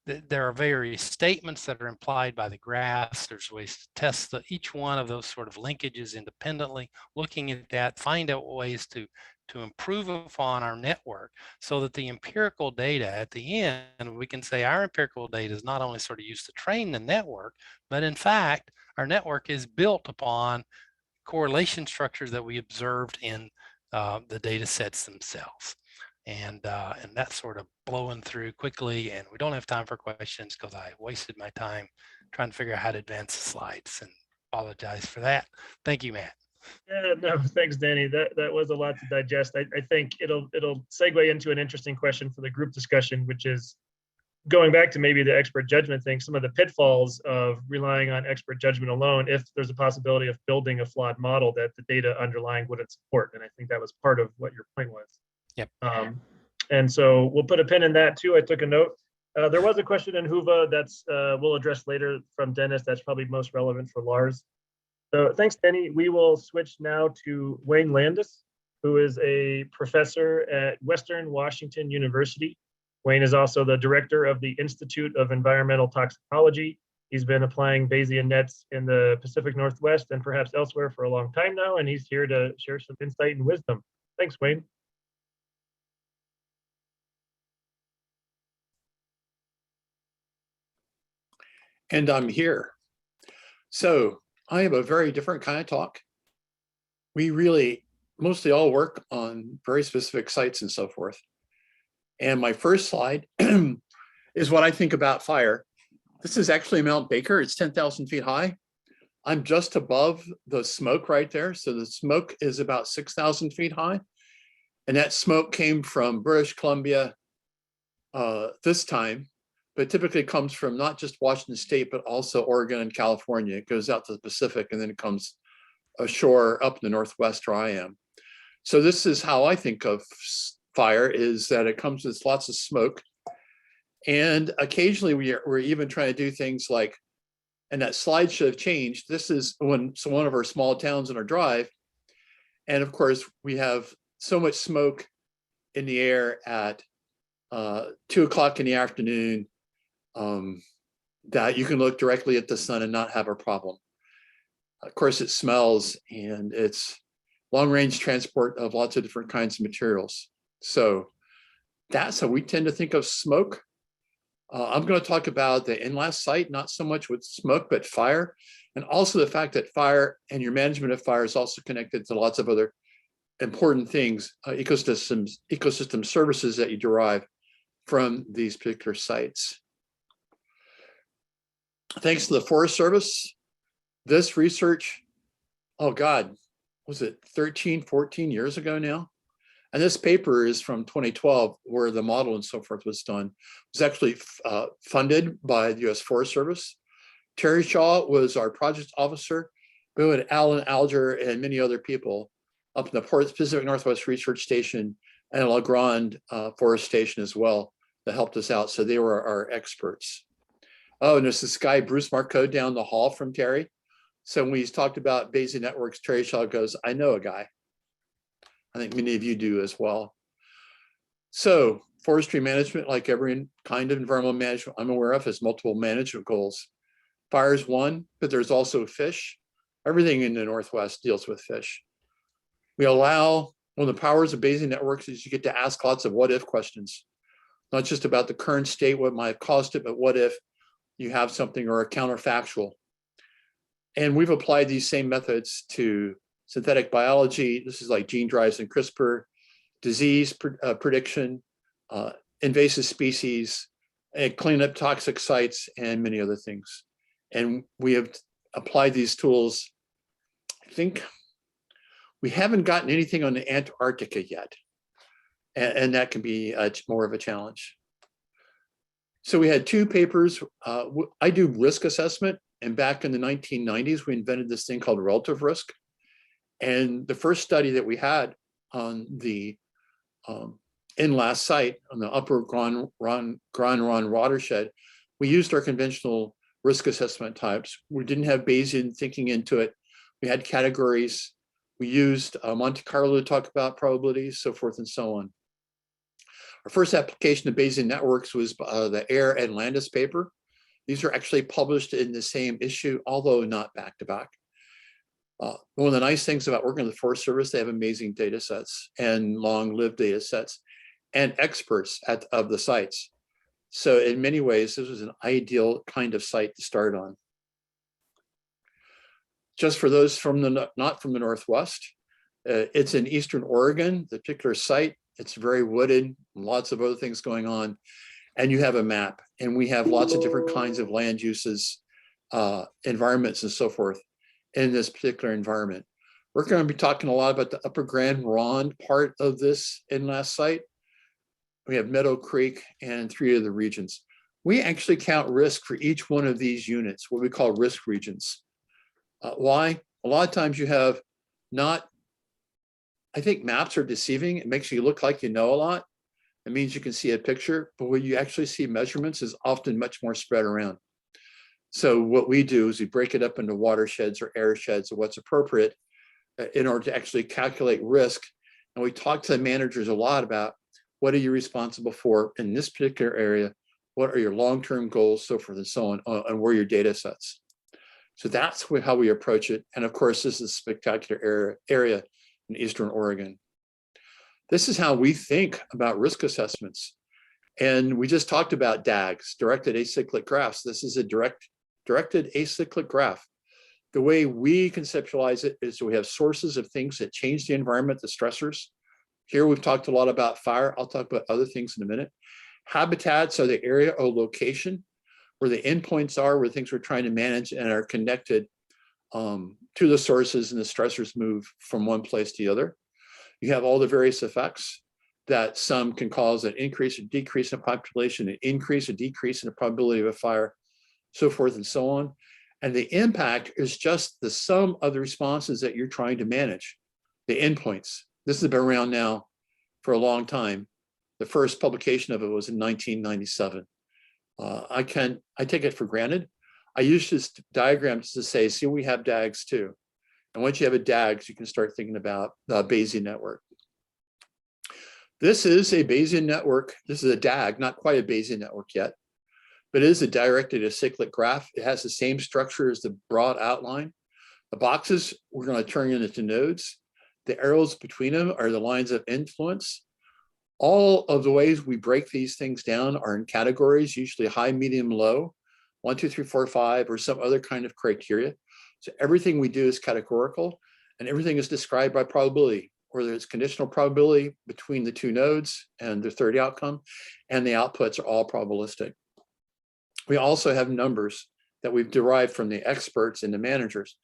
there are various statements that are implied by the graphs. There's ways to test each one of those sort of linkages independently, looking at that, find out ways to improve upon our network so that the empirical data at the end, we can say our empirical data is not only sort of used to train the network, but in fact, our network is built upon correlation structures that we observed in the data sets themselves. And that's sort of blowing through quickly, and we don't have time for questions because I wasted my time trying to figure out how to advance the slides, and apologize for that. Thank you, Matt. Yeah, no, thanks, Danny. That was a lot to digest. I think it'll segue into an interesting question for the group discussion, which is going back to maybe the expert judgment thing, some of the pitfalls of relying on expert judgment alone, if there's a possibility of building a flawed model that the data underlying wouldn't support. And I think that was part of what your point was. Yep. And so we'll put a pin in that too. I took a note. There was a question in Huva that's we'll address later from Dennis. That's probably most relevant for Lars. So thanks, Danny. We will switch now to Wayne Landis, who is a professor at Western Washington University. Wayne is also the director of the Institute of Environmental Toxicology. He's been applying Bayesian nets in the Pacific Northwest and perhaps elsewhere for a long time now, and he's here to share some insight and wisdom. Thanks, Wayne. And I'm here. So I have a very different kind of talk. We really mostly all work on very specific sites and so forth. And my first slide is what I think about fire. This is actually Mount Baker. It's 10,000 feet high. I'm just above the smoke right there. So the smoke is about 6,000 feet high. And that smoke came from British Columbia this time, but typically comes from not just Washington State, but also Oregon and California. It goes out to the Pacific and then it comes ashore up in the Northwest where I am. So this is how I think of fire, is that it comes with lots of smoke. And occasionally we're even trying to do things like, and that slide should have changed. This is one of our small towns in our drive. And of course we have so much smoke in the air at 2 o'clock in the afternoon that you can look directly at the sun and not have a problem. Of course, it smells, and it's long-range transport of lots of different kinds of materials. So that's how we tend to think of smoke. I'm going to talk about the NLAS site, not so much with smoke, but fire, and also the fact that fire and your management of fire is also connected to lots of other important things, ecosystem services that you derive from these particular sites. Thanks to the Forest Service, this research, oh God, was it 13, 14 years ago now? And this paper is from 2012, where the model and so forth was done. It was actually funded by the US Forest Service. Terry Shaw was our project officer. We had Alan Alger and many other people up in the Pacific Northwest Research Station and La Grande Forest Station as well that helped us out. So they were our experts. Oh, and there's this guy, Bruce Marcotte, down the hall from Terry. So when we talked about Bayesian Networks, Terry Shaw goes, I know a guy. I think many of you do as well. So forestry management, like every kind of environmental management I'm aware of, has multiple management goals. Fire is one, but there's also fish. Everything in the Northwest deals with fish. We allow, one of the powers of Bayesian Networks is you get to ask lots of what if questions, not just about the current state, what might have caused it, but what if you have something or a counterfactual. And we've applied these same methods to synthetic biology. This is like gene drives and CRISPR, disease prediction, invasive species, and clean up toxic sites, and many other things. And we have applied these tools. I think we haven't gotten anything on the Antarctica yet. And that can be more of a challenge. So we had two papers. I do risk assessment. And back in the 1990s, we invented this thing called relative risk. And the first study that we had on the NLAS site, on the Upper Grande Ronde Watershed, we used our conventional risk assessment types. We didn't have Bayesian thinking into it. We had categories. We used Monte Carlo to talk about probabilities, so forth and so on. Our first application of Bayesian networks was the Air and Landis paper. These are actually published in the same issue, although not back to back. One of the nice things about working with the Forest Service, they have amazing data sets and long-lived data sets and experts of the sites. So in many ways, this was an ideal kind of site to start on. Just for those not from the Northwest, it's in Eastern Oregon, the particular site. It's very wooded, lots of other things going on. And you have a map, and we have lots of different kinds of land uses, environments and so forth in this particular environment. We're going to be talking a lot about the Upper Grande Ronde part of this inland site. We have Meadow Creek and 3 of the regions. We actually count risk for each one of these units, what we call risk regions. Why? A lot of times you have not, I think maps are deceiving. It makes you look like you know a lot. It means you can see a picture, but when you actually see measurements is often much more spread around. So what we do is we break it up into watersheds or airsheds or what's appropriate in order to actually calculate risk. And we talk to the managers a lot about what are you responsible for in this particular area? What are your long-term goals, so forth and so on, and where are your data sets? So that's how we approach it. And of course, this is a spectacular area in Eastern Oregon. This is how we think about risk assessments. And we just talked about DAGs, directed acyclic graphs. This is a directed acyclic graph. The way we conceptualize it is we have sources of things that change the environment, the stressors. Here we've talked a lot about fire. I'll talk about other things in a minute. Habitats are the area or location where the endpoints are, where things we're trying to manage and are connected to the sources, and the stressors move from one place to the other. You have all the various effects that some can cause an increase or decrease in population, an increase or decrease in the probability of a fire, so forth and so on. And the impact is just the sum of the responses that you're trying to manage, the endpoints. This has been around now for a long time. The first publication of it was in 1997. I take it for granted. I use this diagram just to say, see, we have DAGs too. And once you have a DAGs, you can start thinking about the Bayesian network. This is a Bayesian network. This is a DAG, not quite a Bayesian network yet, but it is a directed acyclic graph. It has the same structure as the broad outline. The boxes we're going to turn into nodes. The arrows between them are the lines of influence. All of the ways we break these things down are in categories, usually high, medium, low, 1, 2, 3, 4, 5, or some other kind of criteria. So everything we do is categorical, and everything is described by probability, whether it's conditional probability between the 2 nodes and the third outcome, and the outputs are all probabilistic. We also have numbers that we've derived from the experts and the managers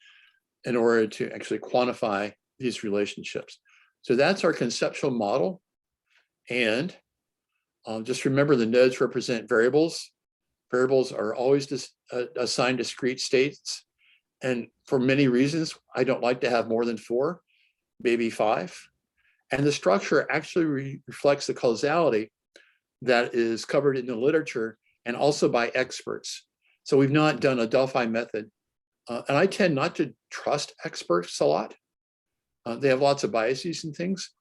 in order to actually quantify these relationships. So that's our conceptual model. And just remember, the nodes represent variables. Variables are always assigned discrete states. And for many reasons, I don't like to have more than 4, maybe 5. And the structure actually reflects the causality that is covered in the literature and also by experts. So we've not done a Delphi method. And I tend not to trust experts a lot. They have lots of biases and things.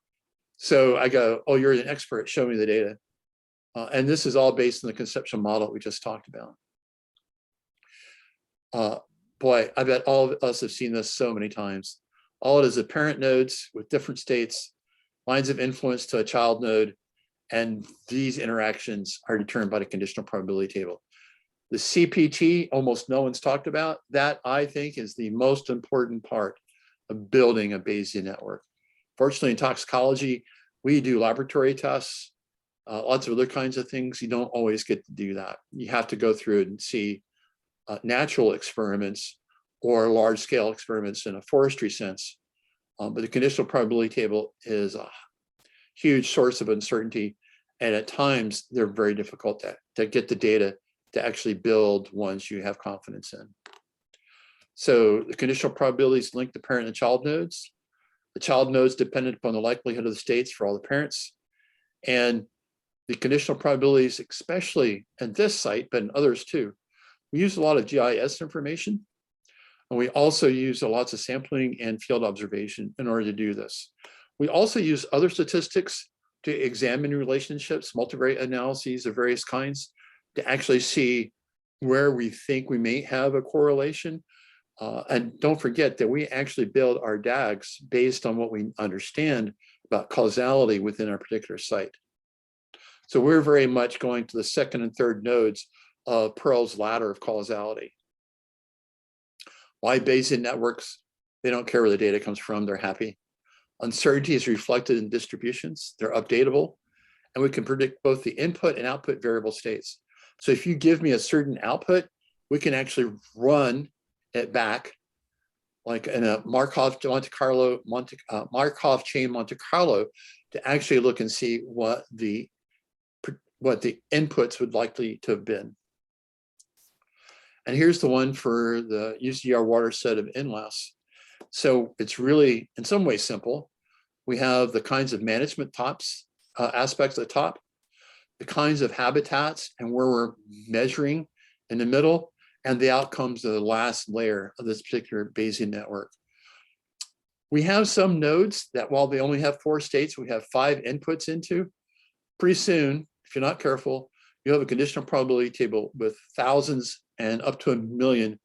So I go, oh, you're an expert, show me the data. And this is all based on the conceptual model we just talked about. Boy, I bet all of us have seen this so many times. All it is parent nodes with different states, lines of influence to a child node, and these interactions are determined by the conditional probability table. The CPT, almost no one's talked about. That, I think, is the most important part of building a Bayesian network. Fortunately, in toxicology, we do laboratory tests, lots of other kinds of things. You don't always get to do that. You have to go through it and see natural experiments or large-scale experiments in a forestry sense. But the conditional probability table is a huge source of uncertainty. And at times, they're very difficult to get the data to actually build ones you have confidence in. So the conditional probabilities link the parent and child nodes. The child nodes dependent upon the likelihood of the states for all the parents. And the conditional probabilities, especially at this site, but in others too, we use a lot of GIS information. And we also use lots of sampling and field observation in order to do this. We also use other statistics to examine relationships, multivariate analyses of various kinds, to actually see where we think we may have a correlation. And don't forget that we actually build our DAGs based on what we understand about causality within our particular site. So we're very much going to the second and third nodes of Pearl's ladder of causality. Why Bayesian networks? They don't care where the data comes from, they're happy. Uncertainty is reflected in distributions, they're updatable, and we can predict both the input and output variable states. So if you give me a certain output, we can actually run it back like in a Markov chain Monte Carlo to actually look and see what the inputs would likely to have been. And here's the one for the UCR watershed of NLAS. So it's really in some ways simple. We have the kinds of management aspects at the top, the kinds of habitats and where we're measuring in the middle, and the outcomes of the last layer of this particular Bayesian network. We have some nodes that while they only have 4 states, we have 5 inputs into. Pretty soon, if you're not careful, you have a conditional probability table with thousands and up to 1 million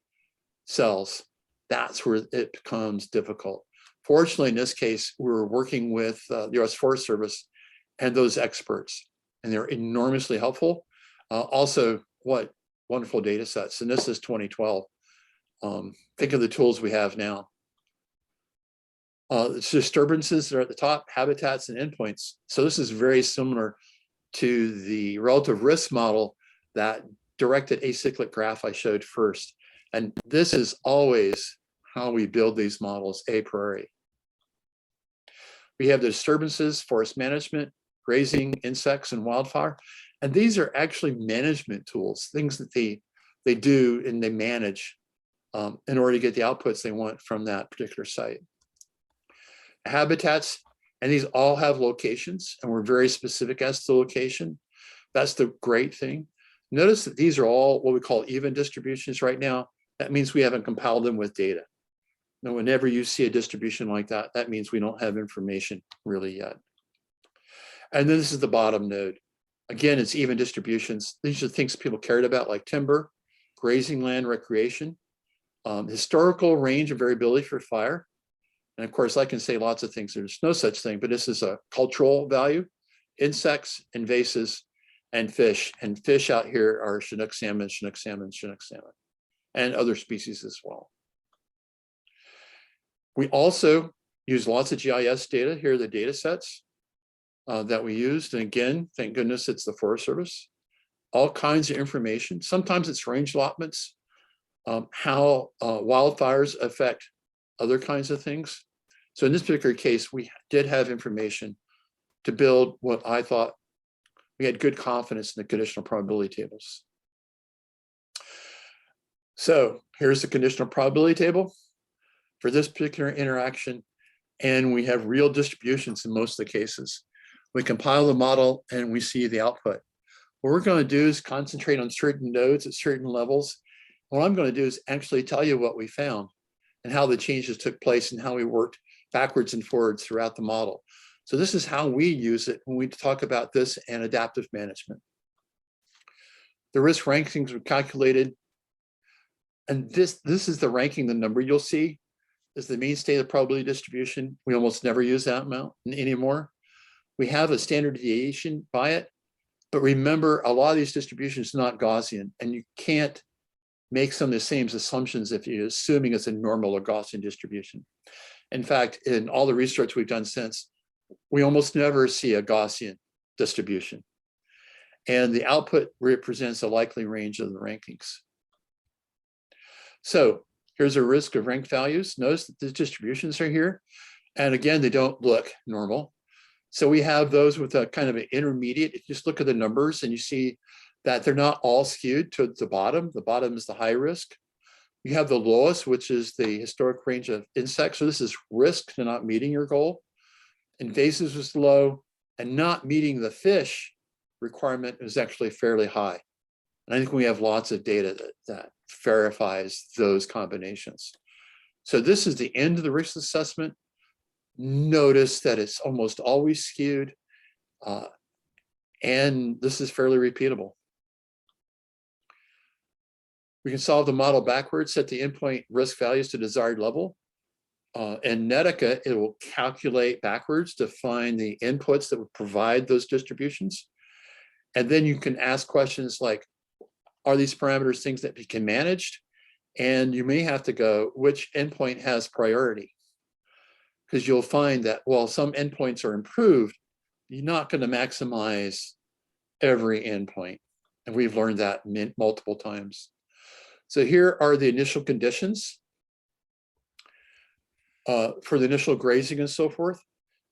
cells. That's where it becomes difficult. Fortunately, in this case, we're working with the US Forest Service and those experts, and they're enormously helpful. Also, what wonderful data sets. And this is 2012. Think of the tools we have now. It's disturbances that are at the top, habitats and endpoints. So this is very similar to the relative risk model, that directed acyclic graph I showed first. And this is always how we build these models a priori. We have the disturbances, forest management, grazing, insects, and wildfire. And these are actually management tools, things that they do and they manage in order to get the outputs they want from that particular site. Habitats, and these all have locations, and we're very specific as to the location. That's the great thing. Notice that these are all what we call even distributions right now. That means we haven't compiled them with data. Now, whenever you see a distribution like that, that means we don't have information really yet. And then this is the bottom node. Again, it's even distributions. These are things people cared about, like timber, grazing land, recreation, historical range of variability for fire. And of course, I can say lots of things. There's no such thing, but this is a cultural value, insects, invasives, and fish. And fish out here are Chinook salmon, Chinook salmon, Chinook salmon, and other species as well. We also use lots of GIS data. Here are the data sets that we used. And again, thank goodness it's the Forest Service. All kinds of information. Sometimes it's range allotments, how wildfires affect other kinds of things. So in this particular case, we did have information to build what I thought we had good confidence in the conditional probability tables. So here's the conditional probability table for this particular interaction. And we have real distributions in most of the cases. We compile the model and we see the output. What we're going to do is concentrate on certain nodes at certain levels. What I'm going to do is actually tell you what we found and how the changes took place and how we worked backwards and forwards throughout the model. So this is how we use it when we talk about this and adaptive management. The risk rankings were calculated. And this is the ranking, the number you'll see is the mean state of probability distribution. We almost never use that amount anymore. We have a standard deviation by it, but remember a lot of these distributions are not Gaussian, and you can't make some of the same assumptions if you're assuming it's a normal or Gaussian distribution. In fact, in all the research we've done since, we almost never see a Gaussian distribution. And the output represents a likely range of the rankings. So here's a risk of ranked values. Notice that the distributions are here. And again, they don't look normal. So we have those with a kind of an intermediate. If you just look at the numbers and you see that they're not all skewed to the bottom. The bottom is the high risk. You have the lowest, which is the historic range of insects. So this is risk to not meeting your goal. Invasives was low, and not meeting the fish requirement is actually fairly high. And I think we have lots of data that verifies those combinations. So this is the end of the risk assessment. Notice that it's almost always skewed. And this is fairly repeatable. We can solve the model backwards, set the endpoint risk values to desired level. In Netica, it will calculate backwards to find the inputs that would provide those distributions. And then you can ask questions like, are these parameters things that can be managed? And you may have to go, which endpoint has priority? Because you'll find that while some endpoints are improved, you're not going to maximize every endpoint. And we've learned that multiple times. So here are the initial conditions for the initial grazing and so forth.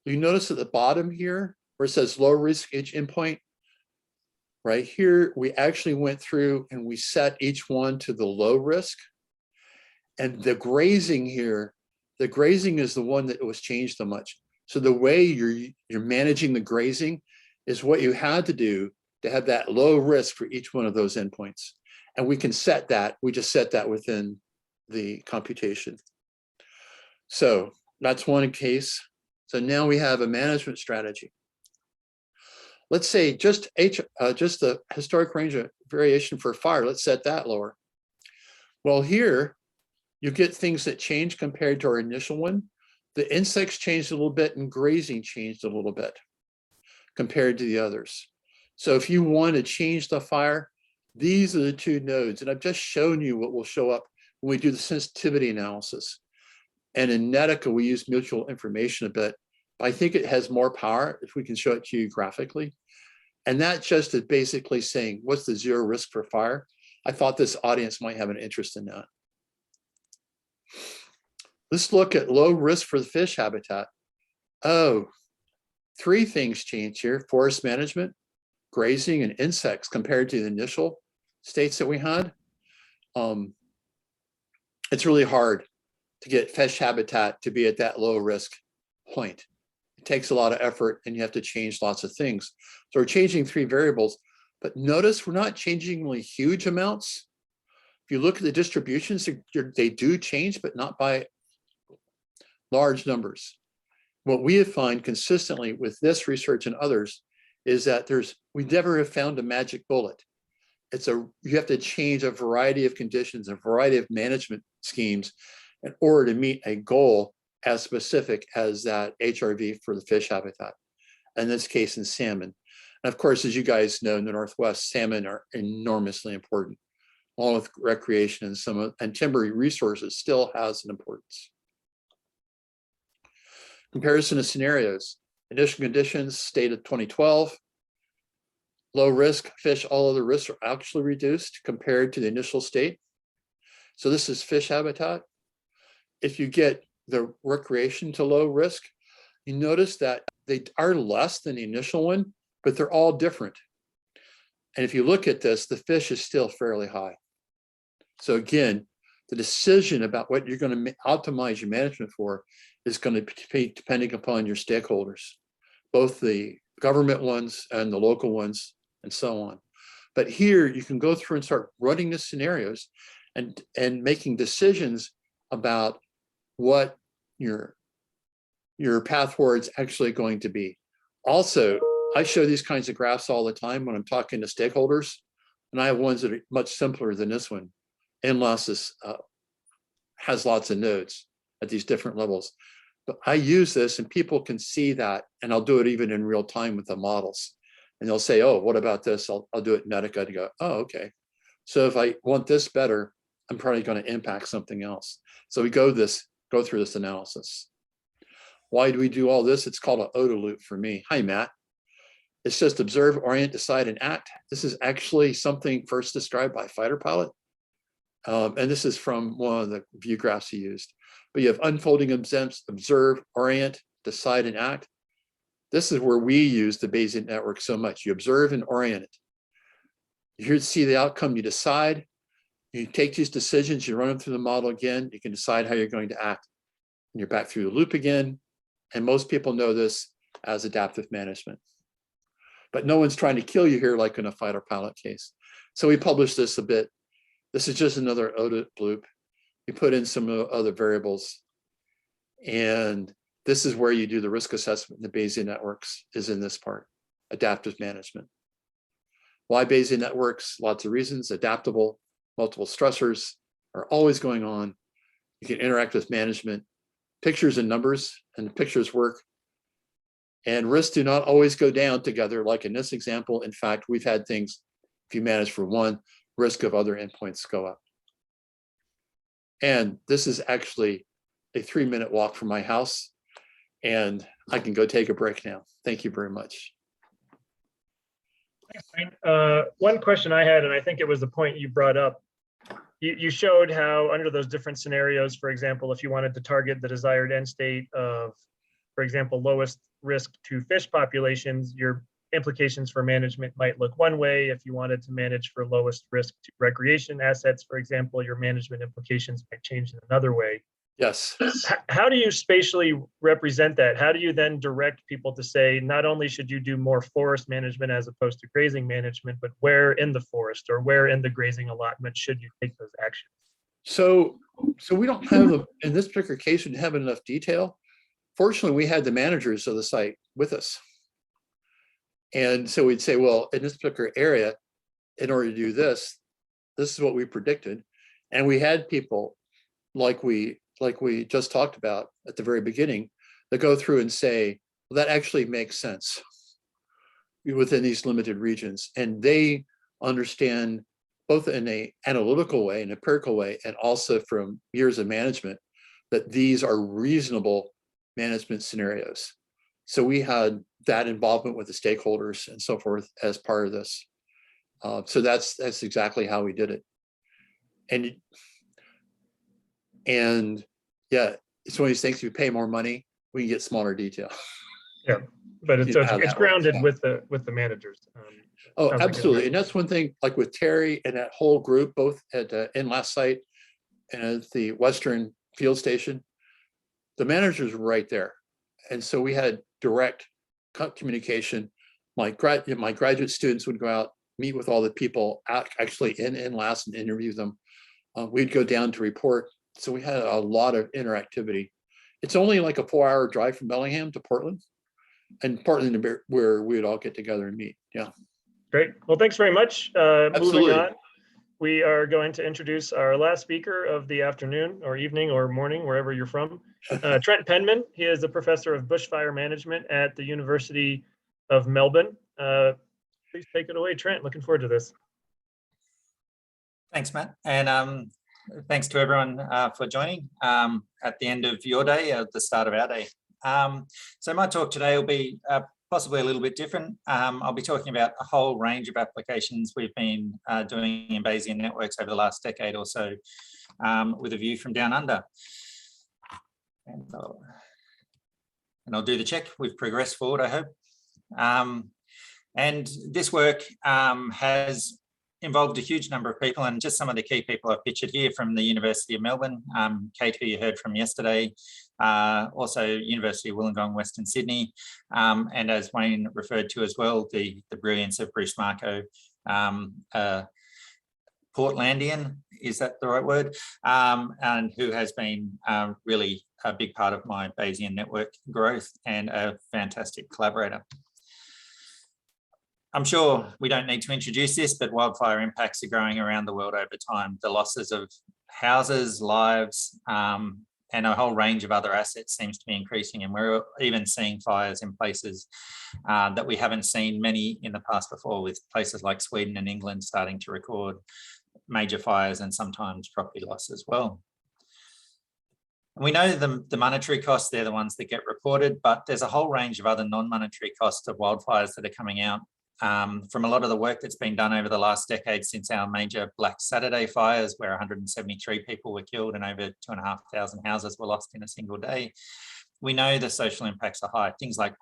You notice at the bottom here where it says low risk each endpoint, right here, we actually went through and we set each one to the low risk. And the grazing here, the grazing is the one that was changed so much. So the way you're managing the grazing is what you had to do to have that low risk for each one of those endpoints. And we can set that, we just set that within the computation. So that's one case. So now we have a management strategy. Let's say just the historic range of variation for fire, let's set that lower. Well, here you get things that change compared to our initial one. The insects changed a little bit and grazing changed a little bit compared to the others. So if you want to change the fire, these are the two nodes. And I've just shown you what will show up when we do the sensitivity analysis. And in Netica, we use mutual information a bit, but I think it has more power if we can show it to you graphically. And that just is basically saying, what's the zero risk for fire? I thought this audience might have an interest in that. Let's look at low risk for the fish habitat. Oh, three things change here: forest management, grazing, and insects compared to the initial states that we had. It's really hard to get fish habitat to be at that low risk point. It takes a lot of effort and you have to change lots of things. So we're changing three variables, but notice we're not changing really huge amounts. If you look at the distributions, they do change, but not by large numbers. What we have found consistently with this research and others is that we never have found a magic bullet. You have to change a variety of conditions, a variety of management schemes in order to meet a goal as specific as that HRV for the fish habitat, in this case in salmon. And of course, as you guys know, in the Northwest, salmon are enormously important, along with recreation and timber resources still has an importance. Comparison of scenarios. Initial conditions, state of 2012. Low risk fish, all other risks are actually reduced compared to the initial state. So this is fish habitat. If you get the recreation to low risk, you notice that they are less than the initial one, but they're all different. And if you look at this, the fish is still fairly high. So again, the decision about what you're going to optimize your management for is going to be depending upon your stakeholders, both the government ones and the local ones and so on. But here you can go through and start running the scenarios and making decisions about what your path forward is actually going to be. Also, I show these kinds of graphs all the time when I'm talking to stakeholders, and I have ones that are much simpler than this one. NLOS has lots of nodes at these different levels. But I use this and people can see that, and I'll do it even in real time with the models. And they'll say, oh, what about this? I'll do it in Netica to go, oh, okay. So if I want this better, I'm probably going to impact something else. So we go through this analysis. Why do we do all this? It's called an OODA loop for me. Hi, Matt. It's just observe, orient, decide, and act. This is actually something first described by a fighter pilot. And this is from one of the view graphs he used. But you have unfolding observe, orient, decide, and act. This is where we use the Bayesian network so much. You observe and orient it. You're here to see the outcome, you decide. You take these decisions, you run them through the model again, you can decide how you're going to act. And you're back through the loop again. And most people know this as adaptive management. But no one's trying to kill you here like in a fighter pilot case. So we published this a bit. This is just another OODA loop. You put in some other variables. And this is where you do the risk assessment in the Bayesian networks, is in this part. adaptive management. Why Bayesian networks? Lots of reasons. Adaptable, multiple stressors are always going on. You can interact with management, pictures and numbers, and the pictures work. And risks do not always go down together. Like in this example, in fact, we've had things, if you manage for one, risk of other endpoints go up. And this is actually a 3-minute walk from my house, and I can go take a break now. Thank you very much. One question I had, and I think it was the point you brought up, you showed how under those different scenarios, for example, if you wanted to target the desired end state of, for example, lowest risk to fish populations, your implications for management might look one way. If you wanted to manage for lowest risk to recreation assets, for example, your management implications might change in another way. Yes. How do you spatially represent that? How do you then direct people to say, not only should you do more forest management as opposed to grazing management, but where in the forest or where in the grazing allotment should you take those actions? So we don't have, in this particular case, we didn't have enough detail. Fortunately, we had the managers of the site with us. And so we'd say, well, in this particular area, in order to do this, this is what we predicted. And we had people like we just talked about at the very beginning that go through and say, well, that actually makes sense within these limited regions. And they understand both in an analytical way, an empirical way, and also from years of management, that these are reasonable management scenarios. So we had that involvement with the stakeholders and so forth as part of this. So that's exactly how we did it. And yeah, it's one of these things, if you pay more money, we can get smaller detail. Yeah, but it's grounded works, yeah. with the managers. Oh, absolutely. And that's one thing, like with Terry and that whole group, both at the last site and at the Western Field Station, the managers were right there. And so we had direct communication. My graduate students would go out, meet with all the people actually in last and interview them. We'd go down to report. So we had a lot of interactivity. It's only like a 4-hour drive from Bellingham to Portland, and Portland where we would all get together and meet. Yeah. Great. Well, thanks very much. Absolutely. Moving on, we are going to introduce our last speaker of the afternoon or evening or morning, wherever you're from. Trent Penman. He is a professor of bushfire management at the University of Melbourne. Please take it away, Trent. Looking forward to this. Thanks, Matt. And thanks to everyone for joining at the end of your day, at the start of our day. So my talk today will be possibly a little bit different. I'll be talking about a whole range of applications we've been doing in Bayesian networks over the last decade or so with a view from down under. And I'll do the check. We've progressed forward, I hope. And this work has involved a huge number of people, and just some of the key people I've pictured here from the University of Melbourne, Kate, who you heard from yesterday, also University of Wollongong, Western Sydney, and as Wayne referred to as well, the brilliance of Bruce Marco, Portlandian, is that the right word? And who has been really a big part of my Bayesian network growth and a fantastic collaborator. I'm sure we don't need to introduce this, but wildfire impacts are growing around the world over time. The losses of houses, lives, and a whole range of other assets seems to be increasing. And we're even seeing fires in places that we haven't seen many in the past before, with places like Sweden and England starting to record major fires and sometimes property loss as well. And we know the monetary costs, they're the ones that get reported, but there's a whole range of other non-monetary costs of wildfires that are coming out. From a lot of the work that's been done over the last decade since our major Black Saturday fires, where 173 people were killed and over 2,500 houses were lost in a single day. We know the social impacts are high. Things like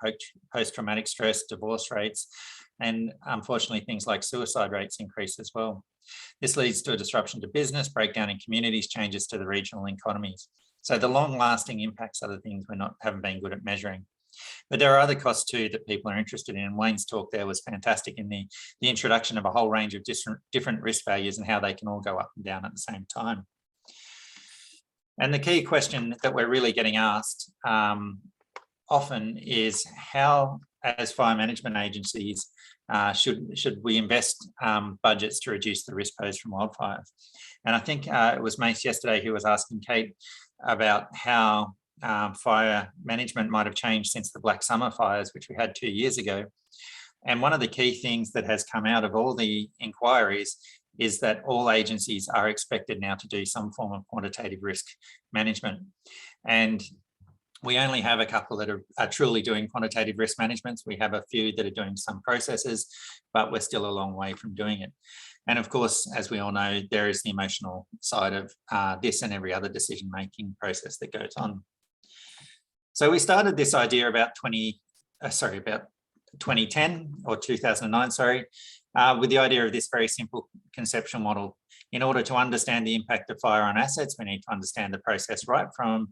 post-traumatic stress, divorce rates, and unfortunately things like suicide rates increase as well. This leads to a disruption to business, breakdown in communities, changes to the regional economies. So the long-lasting impacts are the things haven't been good at measuring. But there are other costs too that people are interested in. And Wayne's talk there was fantastic in the introduction of a whole range of different risk values and how they can all go up and down at the same time. And the key question that we're really getting asked often is, how as fire management agencies, should we invest budgets to reduce the risk posed from wildfires? And I think it was Mace yesterday who was asking Kate about how fire management might have changed since the Black Summer fires, which we had 2 years ago. And one of the key things that has come out of all the inquiries is that all agencies are expected now to do some form of quantitative risk management. And we only have a couple that are truly doing quantitative risk management. We have a few that are doing some processes, but we're still a long way from doing it. And of course, as we all know, there is the emotional side of this and every other decision-making process that goes on. So we started this idea about 2010 or 2009, sorry, with the idea of this very simple conceptual model. In order to understand the impact of fire on assets, we need to understand the process right from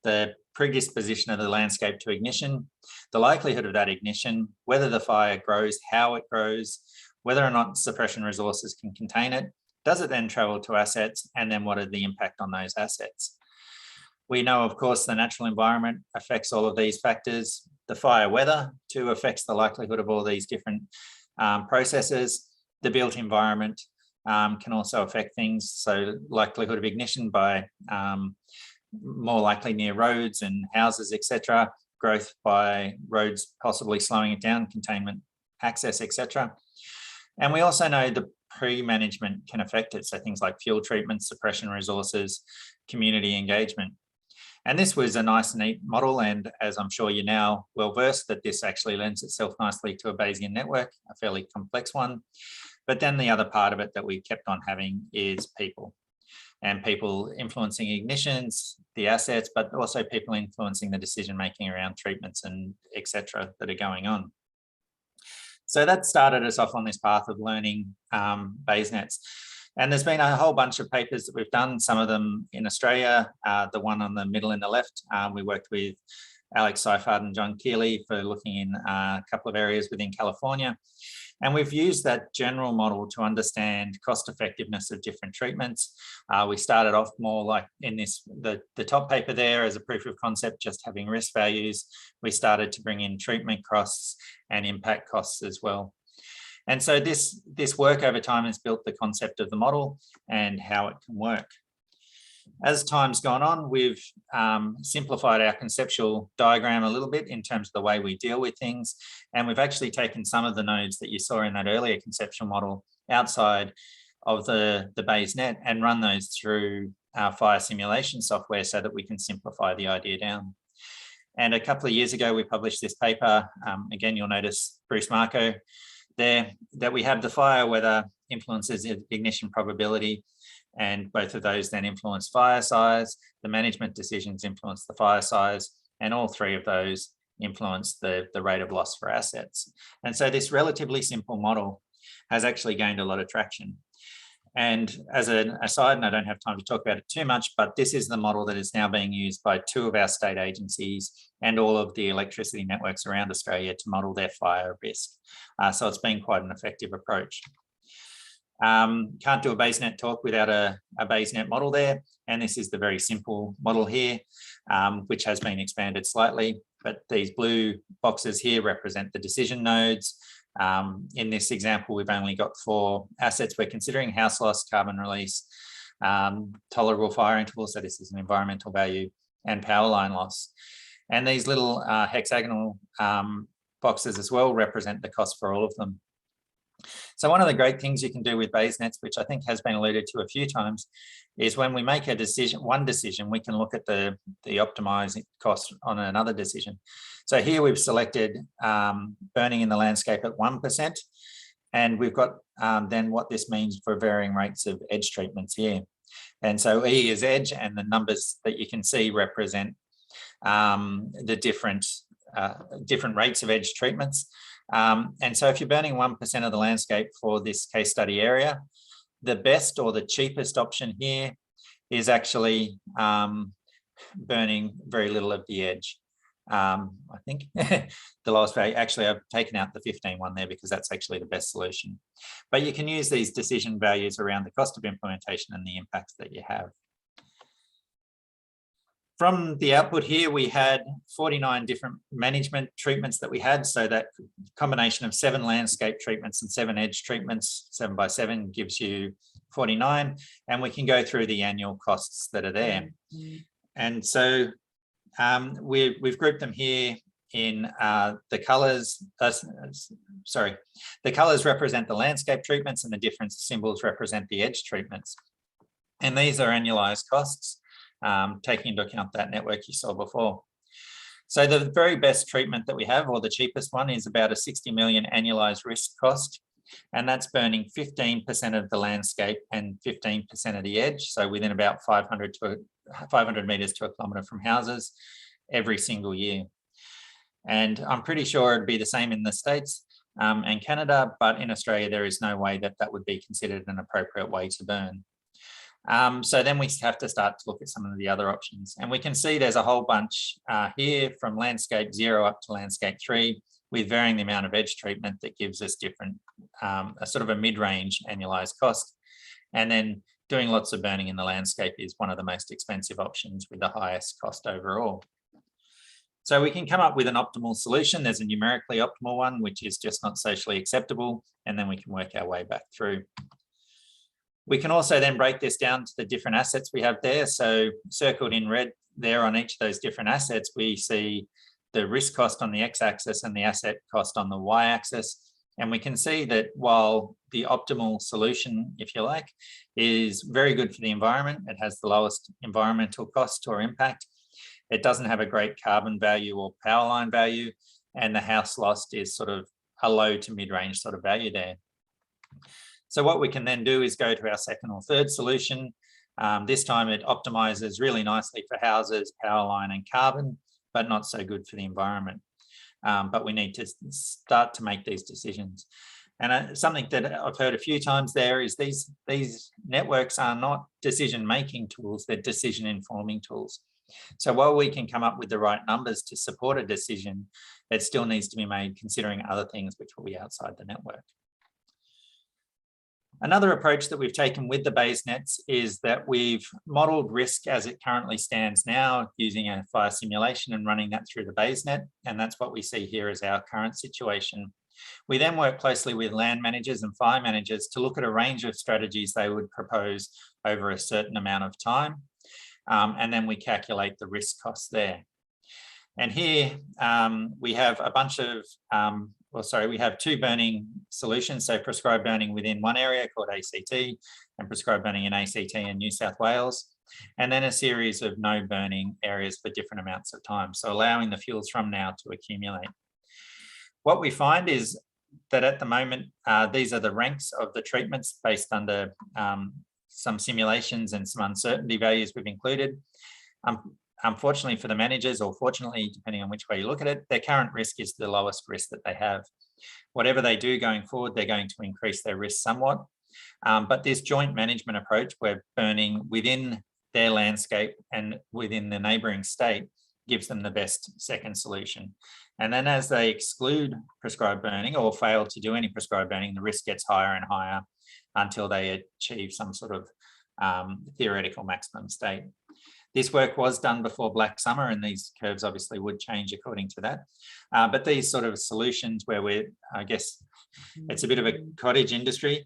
the predisposition of the landscape to ignition, the likelihood of that ignition, whether the fire grows, how it grows, whether or not suppression resources can contain it, does it then travel to assets, and then what are the impact on those assets? We know, of course, the natural environment affects all of these factors. The fire weather too affects the likelihood of all these different processes. The built environment can also affect things. So likelihood of ignition by more likely near roads and houses, etc. Growth by roads possibly slowing it down, containment, access, etc. And we also know the pre-management can affect it. So things like fuel treatment, suppression resources, community engagement. And this was a nice, neat model. And as I'm sure you're now well versed, that this actually lends itself nicely to a Bayesian network, a fairly complex one. But then the other part of it that we kept on having is people, and people influencing ignitions, the assets, but also people influencing the decision-making around treatments and et cetera that are going on. So that started us off on this path of learning BayesNets. And there's been a whole bunch of papers that we've done, some of them in Australia, the one on the middle in the left, we worked with Alex Seifert and John Keeley for looking in a couple of areas within California. And we've used that general model to understand cost effectiveness of different treatments. We started off more like in this, the top paper there as a proof of concept, just having risk values. We started to bring in treatment costs and impact costs as well. And so this work over time has built the concept of the model and how it can work. As time's gone on, we've simplified our conceptual diagram a little bit in terms of the way we deal with things. And we've actually taken some of the nodes that you saw in that earlier conceptual model outside of the BayesNet and run those through our fire simulation software so that we can simplify the idea down. And a couple of years ago, we published this paper. Again, you'll notice Bruce Marco there, that we have the fire weather influences ignition probability, and both of those then influence fire size. The management decisions influence the fire size, and all three of those influence the rate of loss for assets. And so this relatively simple model has actually gained a lot of traction. And as an aside, and I don't have time to talk about it too much, but this is the model that is now being used by 2 of our state agencies and all of the electricity networks around Australia to model their fire risk. So it's been quite an effective approach. Can't do a BayesNet talk without a BayesNet model there. And this is the very simple model here, which has been expanded slightly. But these blue boxes here represent the decision nodes. In this example, we've only got 4 assets we're considering: house loss, carbon release, tolerable fire interval, so this is an environmental value, and power line loss. And these little hexagonal boxes as well represent the cost for all of them. So one of the great things you can do with BayesNets, which I think has been alluded to a few times, is when we make a decision, one decision, we can look at the optimized cost on another decision. So here we've selected burning in the landscape at 1%, and we've got then what this means for varying rates of edge treatments here. And so E is edge, and the numbers that you can see represent the different rates of edge treatments. And so if you're burning 1% of the landscape for this case study area, the best or the cheapest option here is actually burning very little of the edge. I think the lowest value, actually I've taken out the 15 one there because that's actually the best solution. But you can use these decision values around the cost of implementation and the impacts that you have. From the output here, we had 49 different management treatments that we had. So that combination of 7 landscape treatments and 7 edge treatments, 7 by 7 gives you 49. And we can go through the annual costs that are there. And so we've grouped them here in the colors. The colors represent the landscape treatments and the different symbols represent the edge treatments. And these are annualized costs, taking into account that network you saw before. So the very best treatment that we have, or the cheapest one, is about a 60 million annualized risk cost. And that's burning 15% of the landscape and 15% of the edge. So within about 500 meters to a kilometre from houses every single year. And I'm pretty sure it'd be the same in the States and Canada, but in Australia, there is no way that that would be considered an appropriate way to burn. So then we have to start to look at some of the other options. And we can see there's a whole bunch here from landscape 0 up to landscape 3, with varying the amount of edge treatment that gives us different, a sort of a mid-range annualized cost. And then doing lots of burning in the landscape is one of the most expensive options with the highest cost overall. So we can come up with an optimal solution. There's a numerically optimal one, which is just not socially acceptable. And then we can work our way back through. We can also then break this down to the different assets we have there. So circled in red there on each of those different assets, we see the risk cost on the x-axis and the asset cost on the y-axis. And we can see that while the optimal solution, if you like, is very good for the environment, it has the lowest environmental cost or impact, it doesn't have a great carbon value or power line value, and the house lost is sort of a low to mid-range sort of value there. So what we can then do is go to our second or third solution. This time it optimizes really nicely for houses, power line and carbon, but not so good for the environment. But we need to start to make these decisions. And something that I've heard a few times there is these networks are not decision-making tools, they're decision-informing tools. So while we can come up with the right numbers to support a decision, it still needs to be made considering other things which will be outside the network. Another approach that we've taken with the Bayes nets is that we've modeled risk as it currently stands now using a fire simulation and running that through the Bayes net. And that's what we see here as our current situation. We then work closely with land managers and fire managers to look at a range of strategies they would propose over a certain amount of time. And then we calculate the risk costs there. And here we have a bunch of, we have 2 burning solutions. So prescribed burning within one area called ACT and prescribed burning in ACT and New South Wales. And then a series of no burning areas for different amounts of time. So allowing the fuels from now to accumulate. What we find is that at the moment, these are the ranks of the treatments based under some simulations and some uncertainty values we've included. Unfortunately for the managers, or fortunately, depending on which way you look at it, their current risk is the lowest risk that they have. Whatever they do going forward, they're going to increase their risk somewhat. But this joint management approach, where burning within their landscape and within the neighbouring state gives them the best second solution. And then as they exclude prescribed burning or fail to do any prescribed burning, the risk gets higher and higher until they achieve some sort of theoretical maximum state. This work was done before Black Summer, and these curves obviously would change according to that. But these sort of solutions where I guess it's a bit of a cottage industry,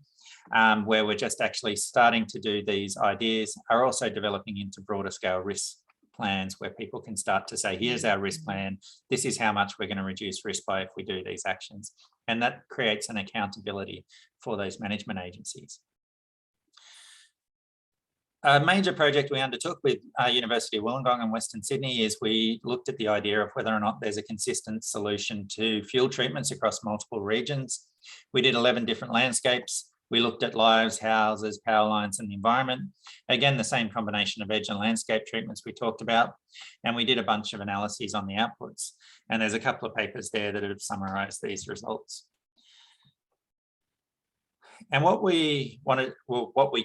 where we're just actually starting to do these ideas, are also developing into broader scale risk plans where people can start to say, here's our risk plan, this is how much we're going to reduce risk by if we do these actions. And that creates an accountability for those management agencies. A major project we undertook with University of Wollongong and Western Sydney is we looked at the idea of whether or not there's a consistent solution to fuel treatments across multiple regions. We did 11 different landscapes. We looked at lives, houses, power lines, and the environment. Again, the same combination of edge and landscape treatments we talked about. And we did a bunch of analyses on the outputs. And there's a couple of papers there that have summarized these results. And what we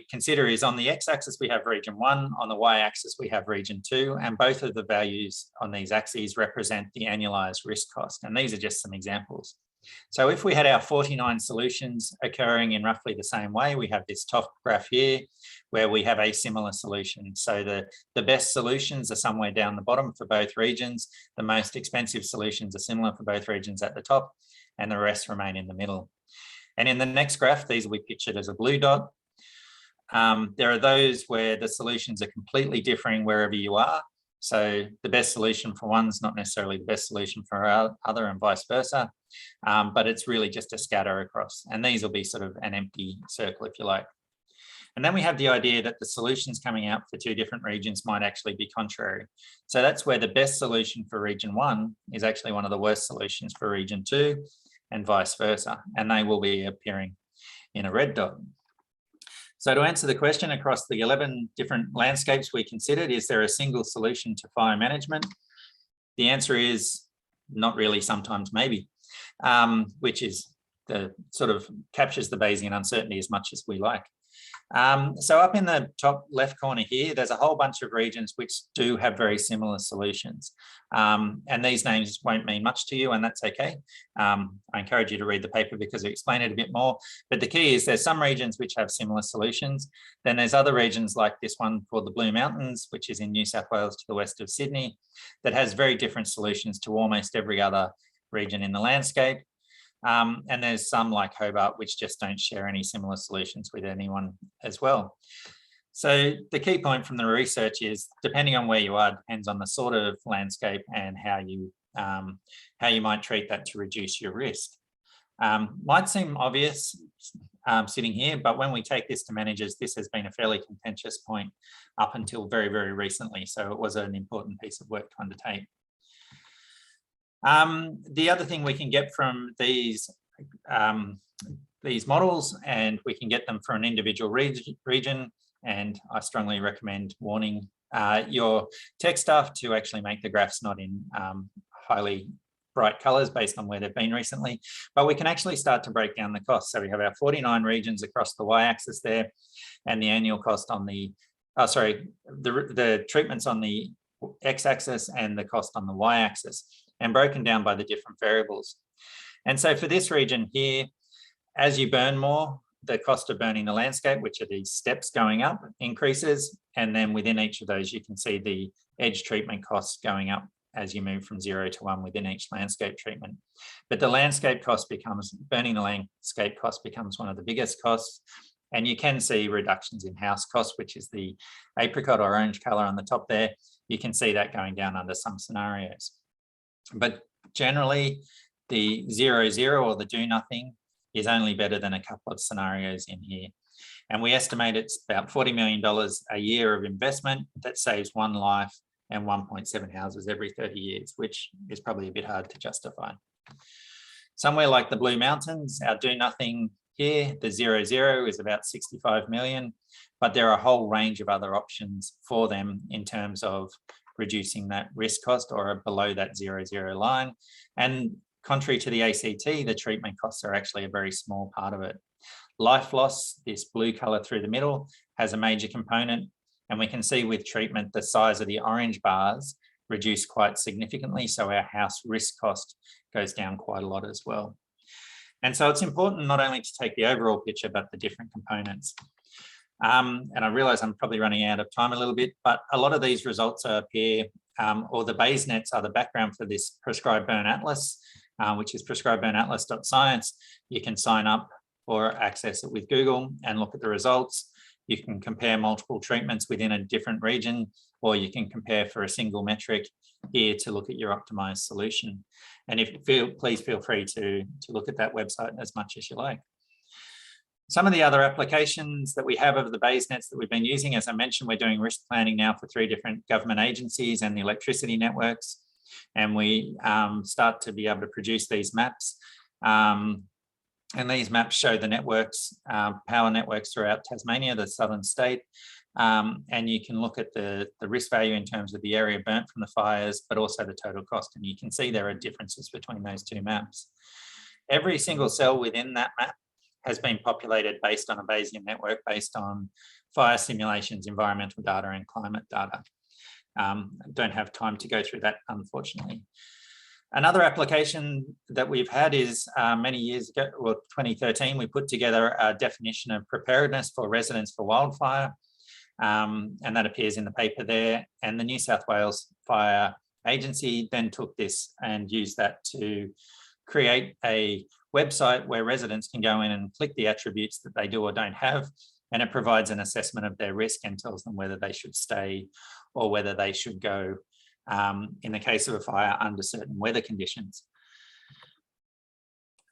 consider is on the x-axis, we have region 1, on the y-axis, we have region 2, and both of the values on these axes represent the annualized risk cost. And these are just some examples. So if we had our 49 solutions occurring in roughly the same way, we have this top graph here where we have a similar solution. So the best solutions are somewhere down the bottom for both regions. The most expensive solutions are similar for both regions at the top, and the rest remain in the middle. And in the next graph, these will be pictured as a blue dot. There are those where the solutions are completely differing wherever you are. So the best solution for one is not necessarily the best solution for other, and vice versa. But it's really just a scatter across. And these will be sort of an empty circle, if you like. And then we have the idea that the solutions coming out for two different regions might actually be contrary. So that's where the best solution for region 1 is actually one of the worst solutions for region 2, and vice versa. And they will be appearing in a red dot. So to answer the question, across the 11 different landscapes we considered, is there a single solution to fire management? The answer is not really, sometimes maybe, which is the sort of captures the Bayesian uncertainty as much as we like. So up in the top left corner here, there's a whole bunch of regions which do have very similar solutions. And these names won't mean much to you, and that's okay. I encourage you to read the paper because they explain it a bit more. But the key is there's some regions which have similar solutions. Then there's other regions like this one called the Blue Mountains, which is in New South Wales to the west of Sydney, that has very different solutions to almost every other region in the landscape. And there's some like Hobart, which just don't share any similar solutions with anyone as well. So the key point from the research is, depending on where you are, depends on the sort of landscape and how you might treat that to reduce your risk. Might seem obvious sitting here, but when we take this to managers, this has been a fairly contentious point up until very, very recently. So it was an important piece of work to undertake. The other thing we can get from these models, and we can get them for an individual region, and I strongly recommend warning your tech staff to actually make the graphs not in highly bright colors based on where they've been recently, but we can actually start to break down the costs. So we have our 49 regions across the y-axis there, and the annual cost on the, the treatments on the x-axis and the cost on the y-axis, and broken down by the different variables. And so for this region here, as you burn more, the cost of burning the landscape, which are these steps going up, increases. And then within each of those, you can see the edge treatment costs going up as you move from 0 to 1 within each landscape treatment. But the landscape cost becomes, burning the landscape cost becomes one of the biggest costs. And you can see reductions in house costs, which is the apricot or orange color on the top there. You can see that going down under some scenarios. But generally, the 0-0 or the do nothing is only better than a couple of scenarios in here. And we estimate it's about $40 million a year of investment that saves one life and 1.7 houses every 30 years, which is probably a bit hard to justify. Somewhere like the Blue Mountains, our do nothing here, the 0-0 is about 65 million, but there are a whole range of other options for them in terms of reducing that risk cost or below that 0-0 line. And contrary to the ACT, the treatment costs are actually a very small part of it. Life loss, this blue color through the middle, has a major component. And we can see with treatment, the size of the orange bars reduce quite significantly. So our house risk cost goes down quite a lot as well. And so it's important not only to take the overall picture, but the different components. And I realize I'm probably running out of time a little bit, but a lot of these results appear, or the Bayes nets are the background for this prescribed burn atlas, which is prescribedburnatlas.science. You can sign up or access it with Google and look at the results. You can compare multiple treatments within a different region, or you can compare for a single metric here to look at your optimized solution. And if you feel, please feel free to look at that website as much as you like. Some of the other applications that we have of the Bayes nets that we've been using, as I mentioned, we're doing risk planning now for 3 different government agencies and the electricity networks. And we start to be able to produce these maps. And these maps show the networks, power networks throughout Tasmania, the southern state. And you can look at the risk value in terms of the area burnt from the fires, but also the total cost. And you can see there are differences between those 2 maps. Every single cell within that map has been populated based on a Bayesian network, based on fire simulations, environmental data, and climate data. Don't have time to go through that, unfortunately. Another application that we've had is many years ago, well, 2013, we put together a definition of preparedness for residents for wildfire. And that appears in the paper there. And the New South Wales Fire Agency then took this and used that to create a website where residents can go in and click the attributes that they do or don't have. And it provides an assessment of their risk and tells them whether they should stay or whether they should go in the case of a fire under certain weather conditions.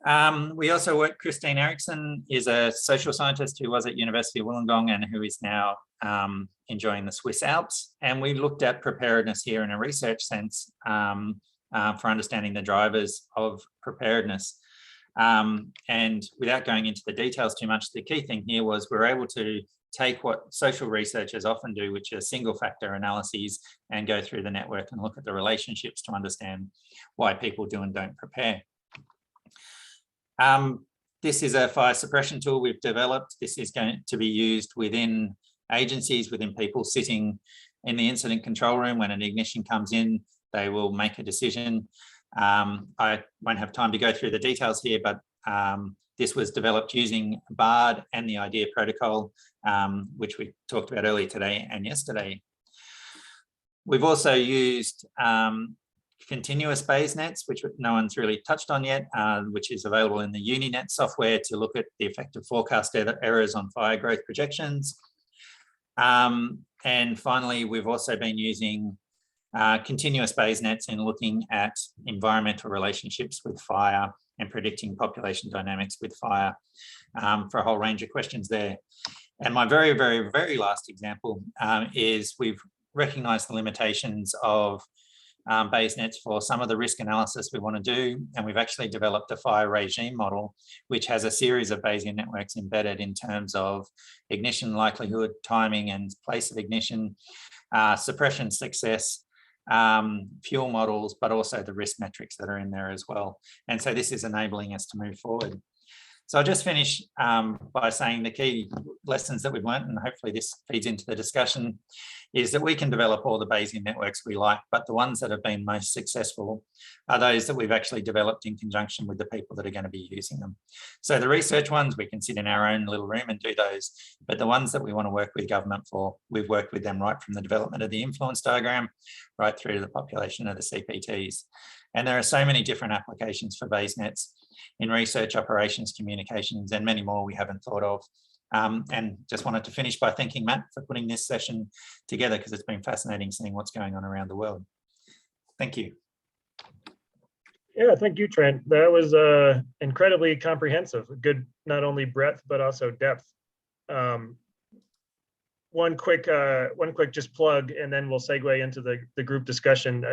We also work, Christine Erickson is a social scientist who was at University of Wollongong and who is now enjoying the Swiss Alps. And we looked at preparedness here in a research sense for understanding the drivers of preparedness. And without going into the details too much, the key thing here was we're able to take what social researchers often do, which are single factor analyses, and go through the network and look at the relationships to understand why people do and don't prepare. This is a fire suppression tool we've developed. This is going to be used within agencies, within people sitting in the incident control room. When an ignition comes in, they will make a decision. I won't have time to go through the details here, but this was developed using BARD and the IDEA protocol, which we talked about earlier today and yesterday. We've also used continuous Bayes nets, which no one's really touched on yet, which is available in the UniNet software to look at the effect of forecast errors on fire growth projections. And finally, we've also been using continuous Bayes nets in looking at environmental relationships with fire and predicting population dynamics with fire for a whole range of questions there. And my very, very, very last example is we've recognized the limitations of Bayes nets for some of the risk analysis we want to do. And we've actually developed a fire regime model, which has a series of Bayesian networks embedded in terms of ignition likelihood, timing and place of ignition, suppression success, fuel models, but also the risk metrics that are in there as well. And so this is enabling us to move forward. So I'll just finish by saying the key lessons that we've learned, and hopefully this feeds into the discussion, is that we can develop all the Bayesian networks we like, but the ones that have been most successful are those that we've actually developed in conjunction with the people that are going to be using them. So the research ones, we can sit in our own little room and do those, but the ones that we want to work with government for, we've worked with them right from the development of the influence diagram, right through to the population of the CPTs. And there are so many different applications for Bayes nets in research, operations, communications, and many more we haven't thought of. And just wanted to finish by thanking Matt for putting this session together, because it's been fascinating seeing what's going on around the world. Thank you. Yeah, thank you, Trent. That was incredibly comprehensive. Good, not only breadth, but also depth. One quick just plug, and then we'll segue into the group discussion.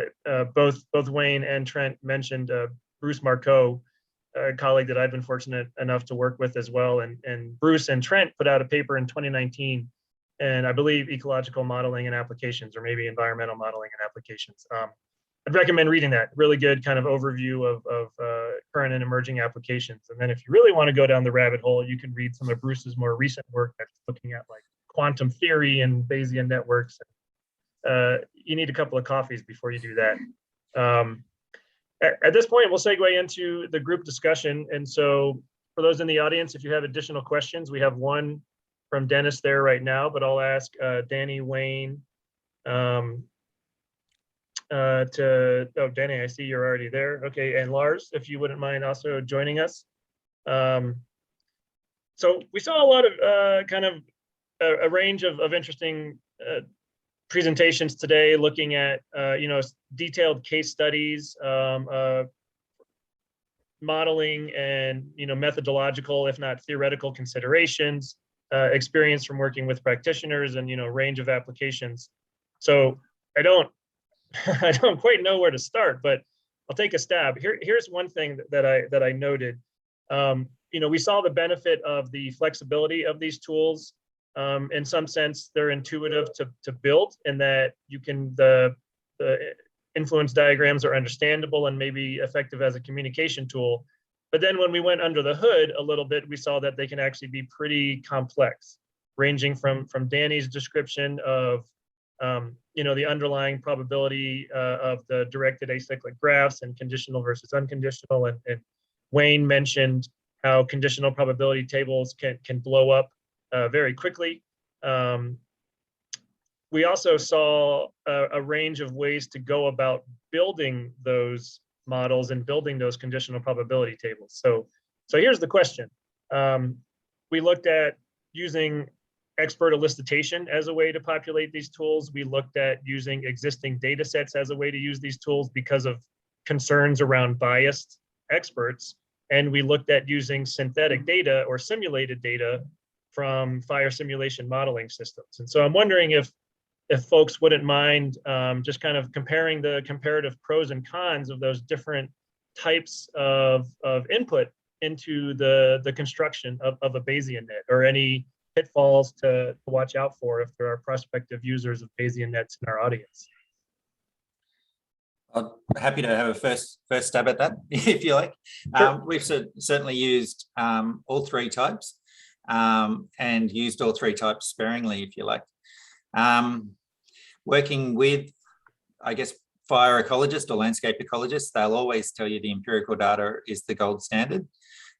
Both Wayne and Trent mentioned Bruce Marcoux, a colleague that I've been fortunate enough to work with as well. And Bruce and Trent put out a paper in 2019, and I believe ecological modeling and applications, or maybe environmental modeling and applications. I'd recommend reading that. Really good kind of overview of current and emerging applications. And then if you really want to go down the rabbit hole, you can read some of Bruce's more recent work that's looking at like quantum theory and Bayesian networks. You need a couple of coffees before you do that. At this point, we'll segue into the group discussion. And so for those in the audience, if you have additional questions, we have one from Dennis there right now, but I'll ask Danny, Wayne, Danny, I see you're already there. Okay, and Lars, if you wouldn't mind also joining us. So we saw a lot of kind of a range of interesting presentations today, looking at detailed case studies, modeling, and methodological, if not theoretical, considerations, experience from working with practitioners, and range of applications. So I don't quite know where to start, but I'll take a stab. Here's one thing that I noted. We saw the benefit of the flexibility of these tools. In some sense, they're intuitive to build, and that the influence diagrams are understandable and maybe effective as a communication tool. But then when we went under the hood a little bit, we saw that they can actually be pretty complex, ranging from Danny's description of the underlying probability of the directed acyclic graphs and conditional versus unconditional. And Wayne mentioned how conditional probability tables can blow up very quickly. We also saw a range of ways to go about building those models and building those conditional probability tables. So here's the question. We looked at using expert elicitation as a way to populate these tools. We looked at using existing data sets as a way to use these tools because of concerns around biased experts. And we looked at using synthetic data or simulated data from fire simulation modeling systems. And so I'm wondering if folks wouldn't mind just kind of comparing the comparative pros and cons of those different types of input into the construction of a Bayesian net, or any pitfalls to watch out for if there are prospective users of Bayesian nets in our audience. I'm happy to have a first stab at that, if you like. Sure. We've certainly used all three types and used all three types sparingly, if you like. Working with, I guess, fire ecologists or landscape ecologists, they'll always tell you the empirical data is the gold standard.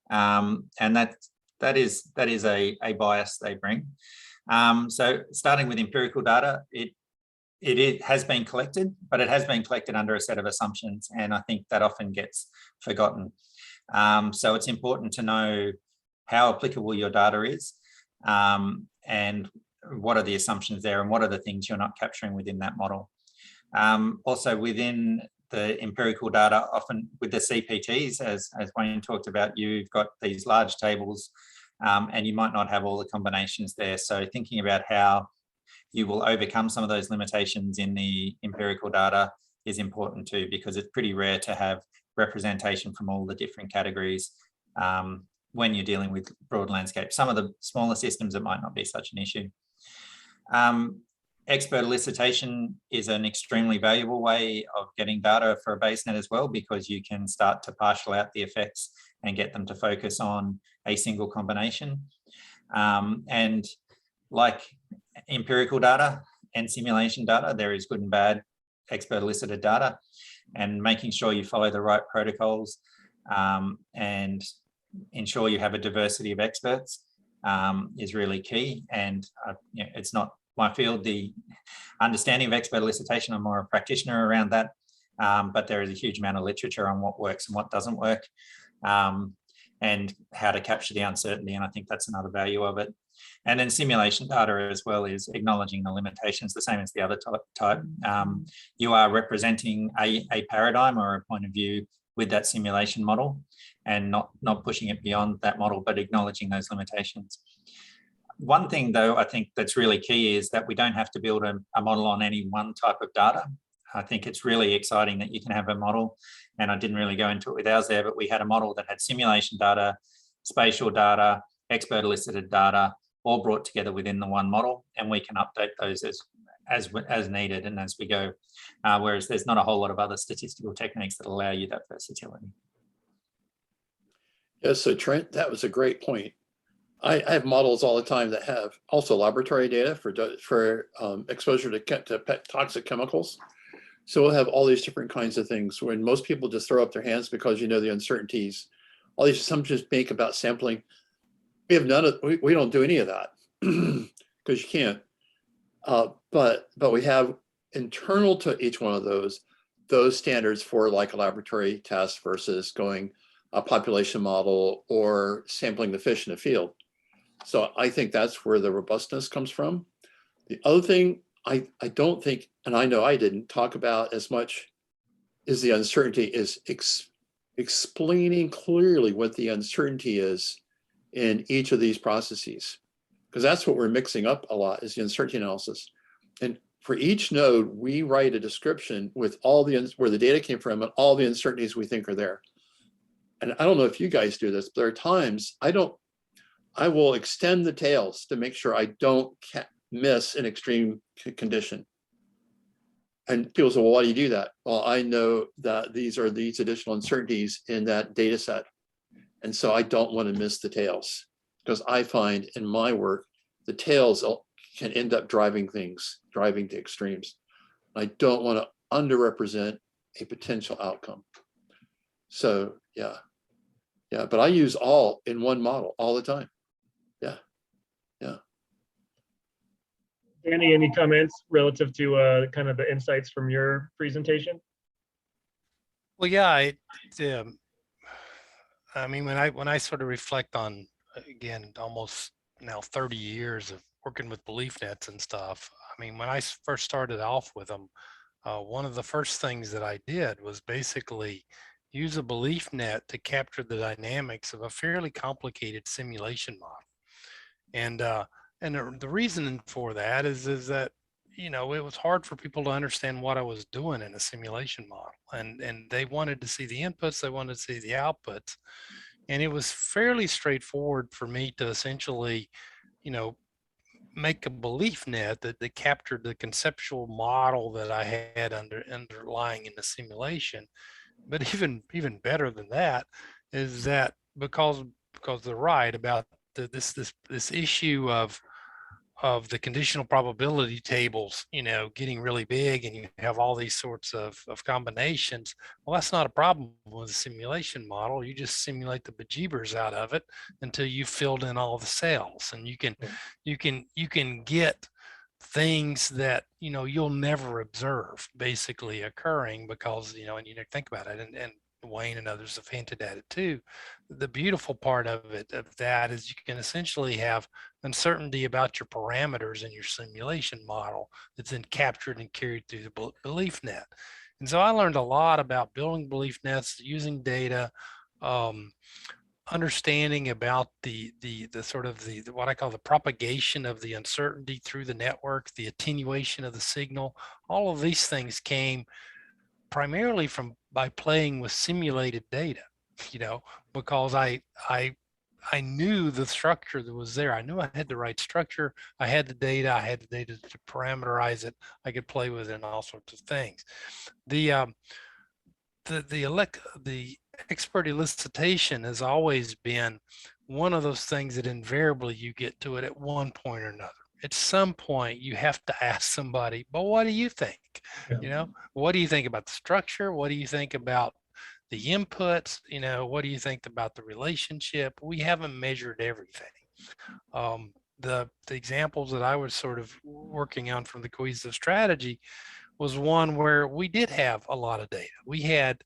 And that is a bias they bring. So starting with empirical data, it has been collected, but it has been collected under a set of assumptions, and I think that often gets forgotten. So it's important to know how applicable your data is, and what are the assumptions there, and what are the things you're not capturing within that model. Also within the empirical data, often with the CPTs, as Wayne talked about, you've got these large tables, and you might not have all the combinations there. So thinking about how you will overcome some of those limitations in the empirical data is important too, because it's pretty rare to have representation from all the different categories when you're dealing with broad landscape. Some of the smaller systems, it might not be such an issue. Expert elicitation is an extremely valuable way of getting data for a BaseNet as well, because you can start to partial out the effects and get them to focus on a single combination. And like empirical data and simulation data, there is good and bad expert elicited data, and making sure you follow the right protocols and ensure you have a diversity of experts is really key. And it's not my field, the understanding of expert elicitation. I'm more a practitioner around that, but there is a huge amount of literature on what works and what doesn't work, and how to capture the uncertainty. And I think that's another value of it. And then simulation data as well is acknowledging the limitations, the same as the other type. You are representing a paradigm or a point of view with that simulation model, and not pushing it beyond that model, but acknowledging those limitations. One thing, though, I think that's really key is that we don't have to build a model on any one type of data. I think it's really exciting that you can have a model, and I didn't really go into it with ours there, but we had a model that had simulation data, spatial data, expert elicited data, all brought together within the one model, and we can update those as needed and as we go. Whereas there's not a whole lot of other statistical techniques that allow you that versatility. Yes, so Trent, that was a great point. I have models all the time that have also laboratory data for exposure to toxic chemicals. So we'll have all these different kinds of things when most people just throw up their hands because the uncertainties, all these assumptions make about sampling. We have none of, we don't do any of that because you can't. But we have internal to each one of those standards for like a laboratory test versus going a population model or sampling the fish in the field. So I think that's where the robustness comes from. The other thing I don't think, and I know I didn't talk about as much, is the uncertainty, is explaining clearly what the uncertainty is in each of these processes, because that's what we're mixing up a lot, is the uncertainty analysis. And for each node, we write a description with all where the data came from and all the uncertainties we think are there. And I don't know if you guys do this, but there are times I will extend the tails to make sure I don't miss an extreme condition. And people say, well, why do you do that? Well, I know that these are these additional uncertainties in that data set. And so I don't want to miss the tails, because I find in my work, the tails can end up driving to extremes. I don't want to underrepresent a potential outcome. So yeah, but I use all in one model all the time. Yeah. Danny, any comments relative to kind of the insights from your presentation? Well, yeah, I mean, when I sort of reflect on, again, almost now 30 years of working with belief nets and stuff. I mean, when I first started off with them, one of the first things that I did was basically use a belief net to capture the dynamics of a fairly complicated simulation model. And the reason for that is that, you know, it was hard for people to understand what I was doing in a simulation model, and they wanted to see the inputs, they wanted to see the outputs, and it was fairly straightforward for me to essentially, you know, make a belief net that captured the conceptual model that I had underlying in the simulation. But even better than that is that because they're right about this issue of the conditional probability tables, you know, getting really big and you have all these sorts of combinations. Well, that's not a problem with a simulation model. You just simulate the bejeebers out of it until you filled in all the cells, and you can get things that, you know, you'll never observe basically occurring because, you know, and you know, think about it, and Wayne and others have hinted at it too. The beautiful part of that is you can essentially have uncertainty about your parameters in your simulation model that's then captured and carried through the belief net. And so I learned a lot about building belief nets, using data, understanding about the sort of the what I call the propagation of the uncertainty through the network, the attenuation of the signal. All of these things came primarily by playing with simulated data, you know, because I knew the structure that was there. I knew I had the right structure. I had the data. I had the data to parameterize it. I could play with it and all sorts of things. The expert elicitation has always been one of those things that invariably you get to it at one point or another. At some point, you have to ask somebody, but what do you think? Yeah. You know, what do you think about the structure? What do you think about the inputs? You know, what do you think about the relationship? We haven't measured everything. The examples that I was sort of working on from the cohesive strategy was one where we did have a lot of data. We had,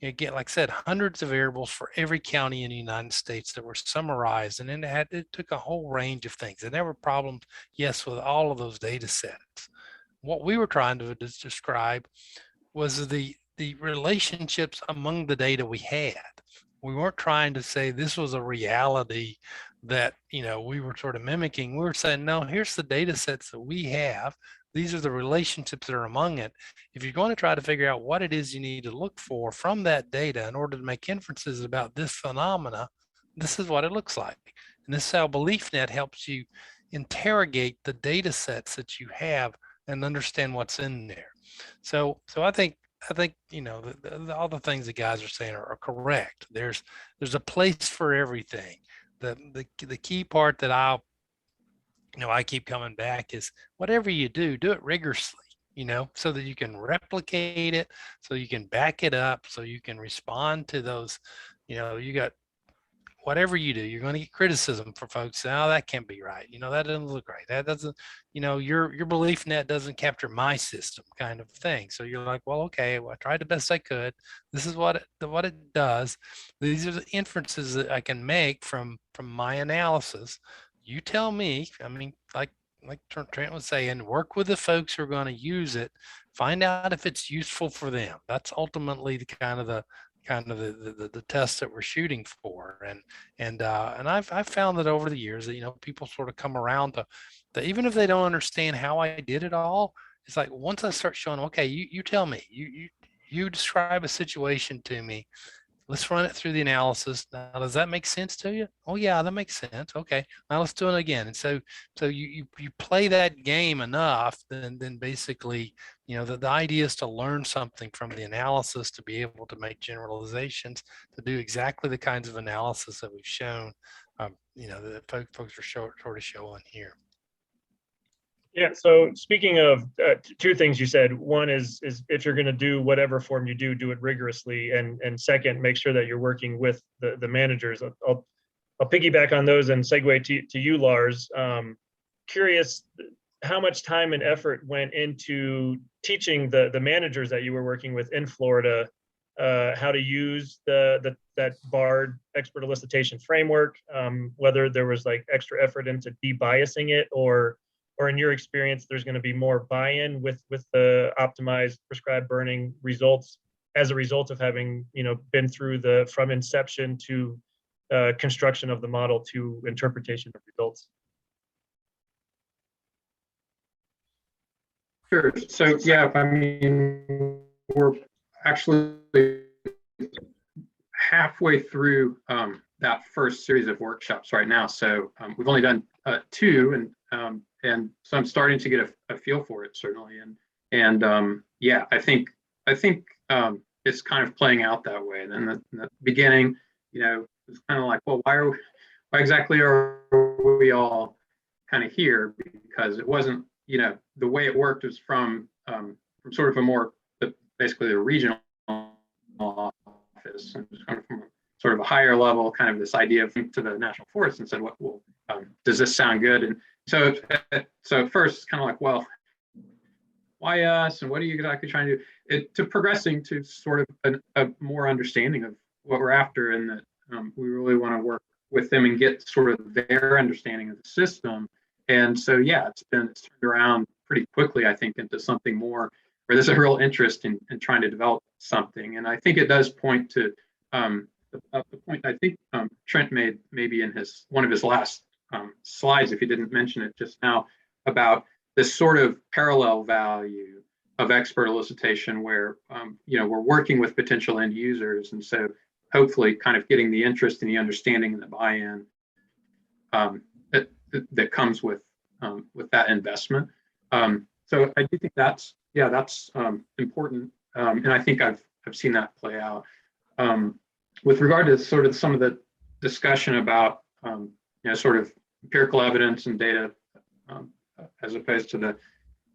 again, like I said, hundreds of variables for every county in the United States that were summarized, and then it took a whole range of things. And there were problems, yes, with all of those data sets. What we were trying to describe was the relationships among the data we had. We weren't trying to say this was a reality that, you know, we were sort of mimicking. We were saying, no, here's the data sets that we have. These are the relationships that are among it. If you're going to try to figure out what it is you need to look for from that data in order to make inferences about this phenomena, this is what it looks like. And this is how BeliefNet helps you interrogate the data sets that you have and understand what's in there. So I think, you know, all the things the guys are saying are correct. There's a place for everything. The key part that I keep coming back is whatever you do it rigorously, you know, so that you can replicate it, so you can back it up, so you can respond to those, you know, you got whatever you do, you're going to get criticism for folks. Oh, that can't be right. You know, that doesn't look right. That doesn't, you know, your belief net doesn't capture my system kind of thing. So you're like, well, okay, well, I tried the best I could. This is what it does. These are the inferences that I can make from my analysis. You tell me. I mean, like Trent was saying, work with the folks who are going to use it. Find out if it's useful for them. That's ultimately the test that we're shooting for. And I've found that over the years that, you know, people sort of come around to even if they don't understand how I did it all, it's like once I start showing, okay, you tell me, you describe a situation to me. Let's run it through the analysis. Now, does that make sense to you? Oh yeah, that makes sense. Okay, now let's do it again. And so you play that game enough, then basically, you know, the idea is to learn something from the analysis, to be able to make generalizations, to do exactly the kinds of analysis that we've shown, you know, that folks are sort of showing here. Yeah, so speaking of two things you said, one is if you're going to do whatever form you do it rigorously, and second, make sure that you're working with the managers. I'll piggyback on those and segue to you, Lars. Curious how much time and effort went into teaching the managers that you were working with in Florida how to use that BARD expert elicitation framework, whether there was like extra effort into debiasing it, or in your experience, there's going to be more buy-in with the optimized prescribed burning results as a result of having, been through from inception to construction of the model to interpretation of results. Sure. So yeah, I mean, we're actually halfway through that first series of workshops right now. So we've only done 2, and so I'm starting to get a feel for it, certainly. And yeah, I think it's kind of playing out that way. And then in the beginning, it's kind of like, well, why exactly are we all kind of here? Because it wasn't, the way it worked was from sort of a more, basically the regional office, and kind of from sort of a higher level, kind of this idea of to the national forest and said, well, does this sound good? And so at first it's kind of like, well, why us? And what are you exactly trying to do? To progressing to sort of a more understanding of what we're after, and that we really want to work with them and get sort of their understanding of the system. And so, yeah, it's turned around pretty quickly, I think, into something more where there's a real interest in trying to develop something. And I think it does point to the point I think Trent made maybe in one of his last slides, if he didn't mention it just now, about this sort of parallel value of expert elicitation where, we're working with potential end users. And so hopefully kind of getting the interest and the understanding and the buy-in that comes with that investment. So I do think that's important, and I think I've seen that play out. With regard to sort of some of the discussion about sort of empirical evidence and data as opposed to the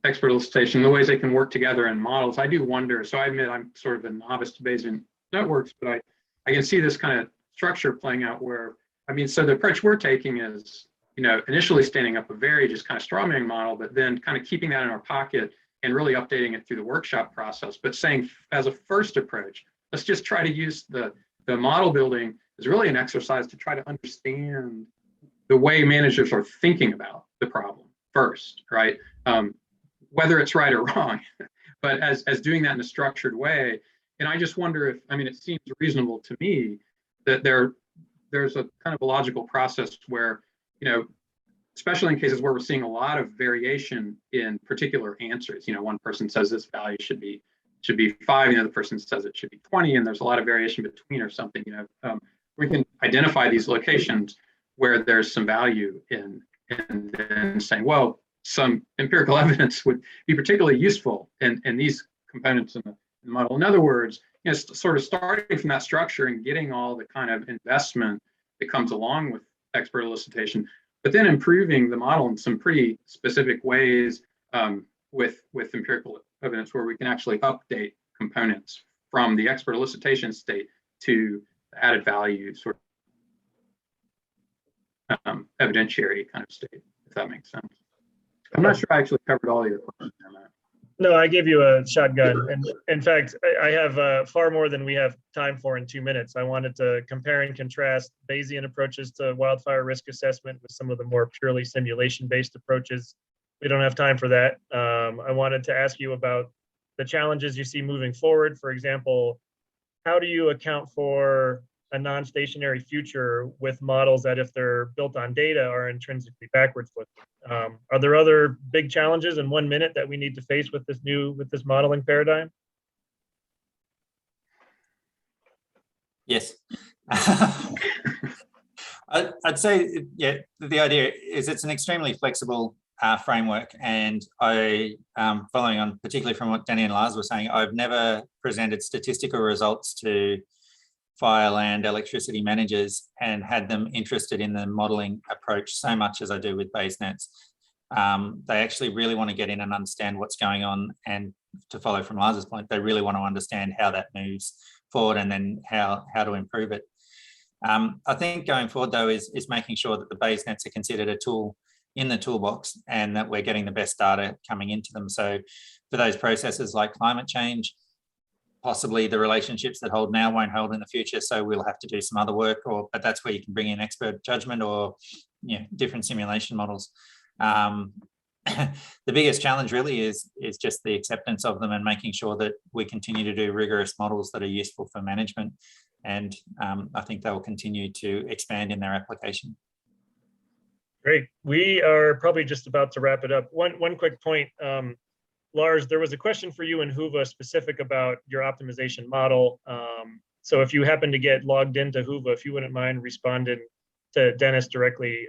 expert elicitation, the ways they can work together in models, I do wonder. So I admit I'm sort of a novice to Bayesian networks, but I can see this kind of structure playing out where, so the approach we're taking is, initially standing up a very just kind of strawman model, but then kind of keeping that in our pocket and really updating it through the workshop process. But saying as a first approach, let's just try to use the model building as really an exercise to try to understand the way managers are thinking about the problem first, right? Whether it's right or wrong, but as doing that in a structured way. And I just wonder if, it seems reasonable to me that there's a kind of a logical process where, especially in cases where we're seeing a lot of variation in particular answers. One person says this value should be 5, and the other person says it should be 20, and there's a lot of variation between or something. We can identify these locations where there's some value in, and then saying, well, some empirical evidence would be particularly useful in these components in the model. In other words, sort of starting from that structure and getting all the kind of investment that comes along with expert elicitation, but then improving the model in some pretty specific ways with empirical evidence where we can actually update components from the expert elicitation state to the added value sort of evidentiary kind of state, if that makes sense. I'm not sure I actually covered all your questions there, Matt. No, I gave you a shotgun. And in fact, I have far more than we have time for in 2 minutes. I wanted to compare and contrast Bayesian approaches to wildfire risk assessment with some of the more purely simulation-based approaches. We don't have time for that. I wanted to ask you about the challenges you see moving forward. For example, how do you account for a non-stationary future with models that, if they're built on data, are intrinsically backwards looking? Are there other big challenges in 1 minute that we need to face with this modeling paradigm? Yes. I'd say, yeah, the idea is it's an extremely flexible framework, and following on particularly from what Danny and Lars were saying, I've never presented statistical results to fire, land, electricity managers and had them interested in the modelling approach so much as I do with Bayes nets. They actually really want to get in and understand what's going on, and to follow from Lars's point, they really want to understand how that moves forward and then how to improve it. I think going forward though is making sure that the Bayes nets are considered a tool in the toolbox and that we're getting the best data coming into them. So for those processes like climate change, possibly the relationships that hold now won't hold in the future. So we'll have to do some other work, but that's where you can bring in expert judgment or different simulation models. The biggest challenge really is just the acceptance of them and making sure that we continue to do rigorous models that are useful for management. And I think they will continue to expand in their application. Great. We are probably just about to wrap it up. One quick point. Lars, there was a question for you in Whova specific about your optimization model. So if you happen to get logged into Whova, if you wouldn't mind responding to Dennis directly.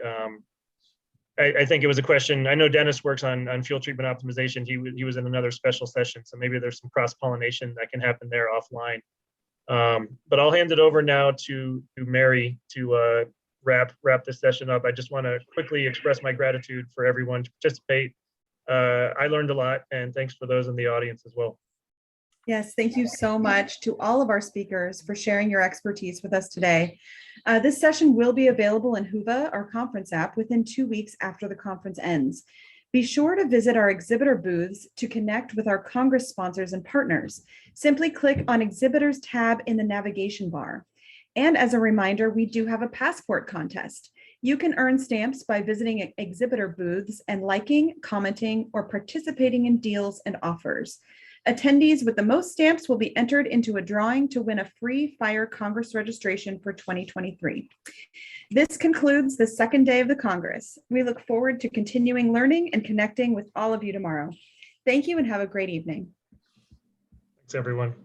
I think it was a question. I know Dennis works on fuel treatment optimization. He was in another special session, so maybe there's some cross-pollination that can happen there offline. But I'll hand it over now to Mary to wrap this session up. I just want to quickly express my gratitude for everyone to participate. I learned a lot, and thanks for those in the audience as well. Yes, thank you so much to all of our speakers for sharing your expertise with us today. This session will be available in Whova, our conference app, within 2 weeks after the conference ends. Be sure to visit our exhibitor booths to connect with our Congress sponsors and partners. Simply click on Exhibitors tab in the navigation bar. And as a reminder, we do have a passport contest. You can earn stamps by visiting exhibitor booths and liking, commenting, or participating in deals and offers. Attendees with the most stamps will be entered into a drawing to win a free Fire Congress registration for 2023. This concludes the second day of the Congress. We look forward to continuing learning and connecting with all of you tomorrow. Thank you and have a great evening. Thanks, everyone.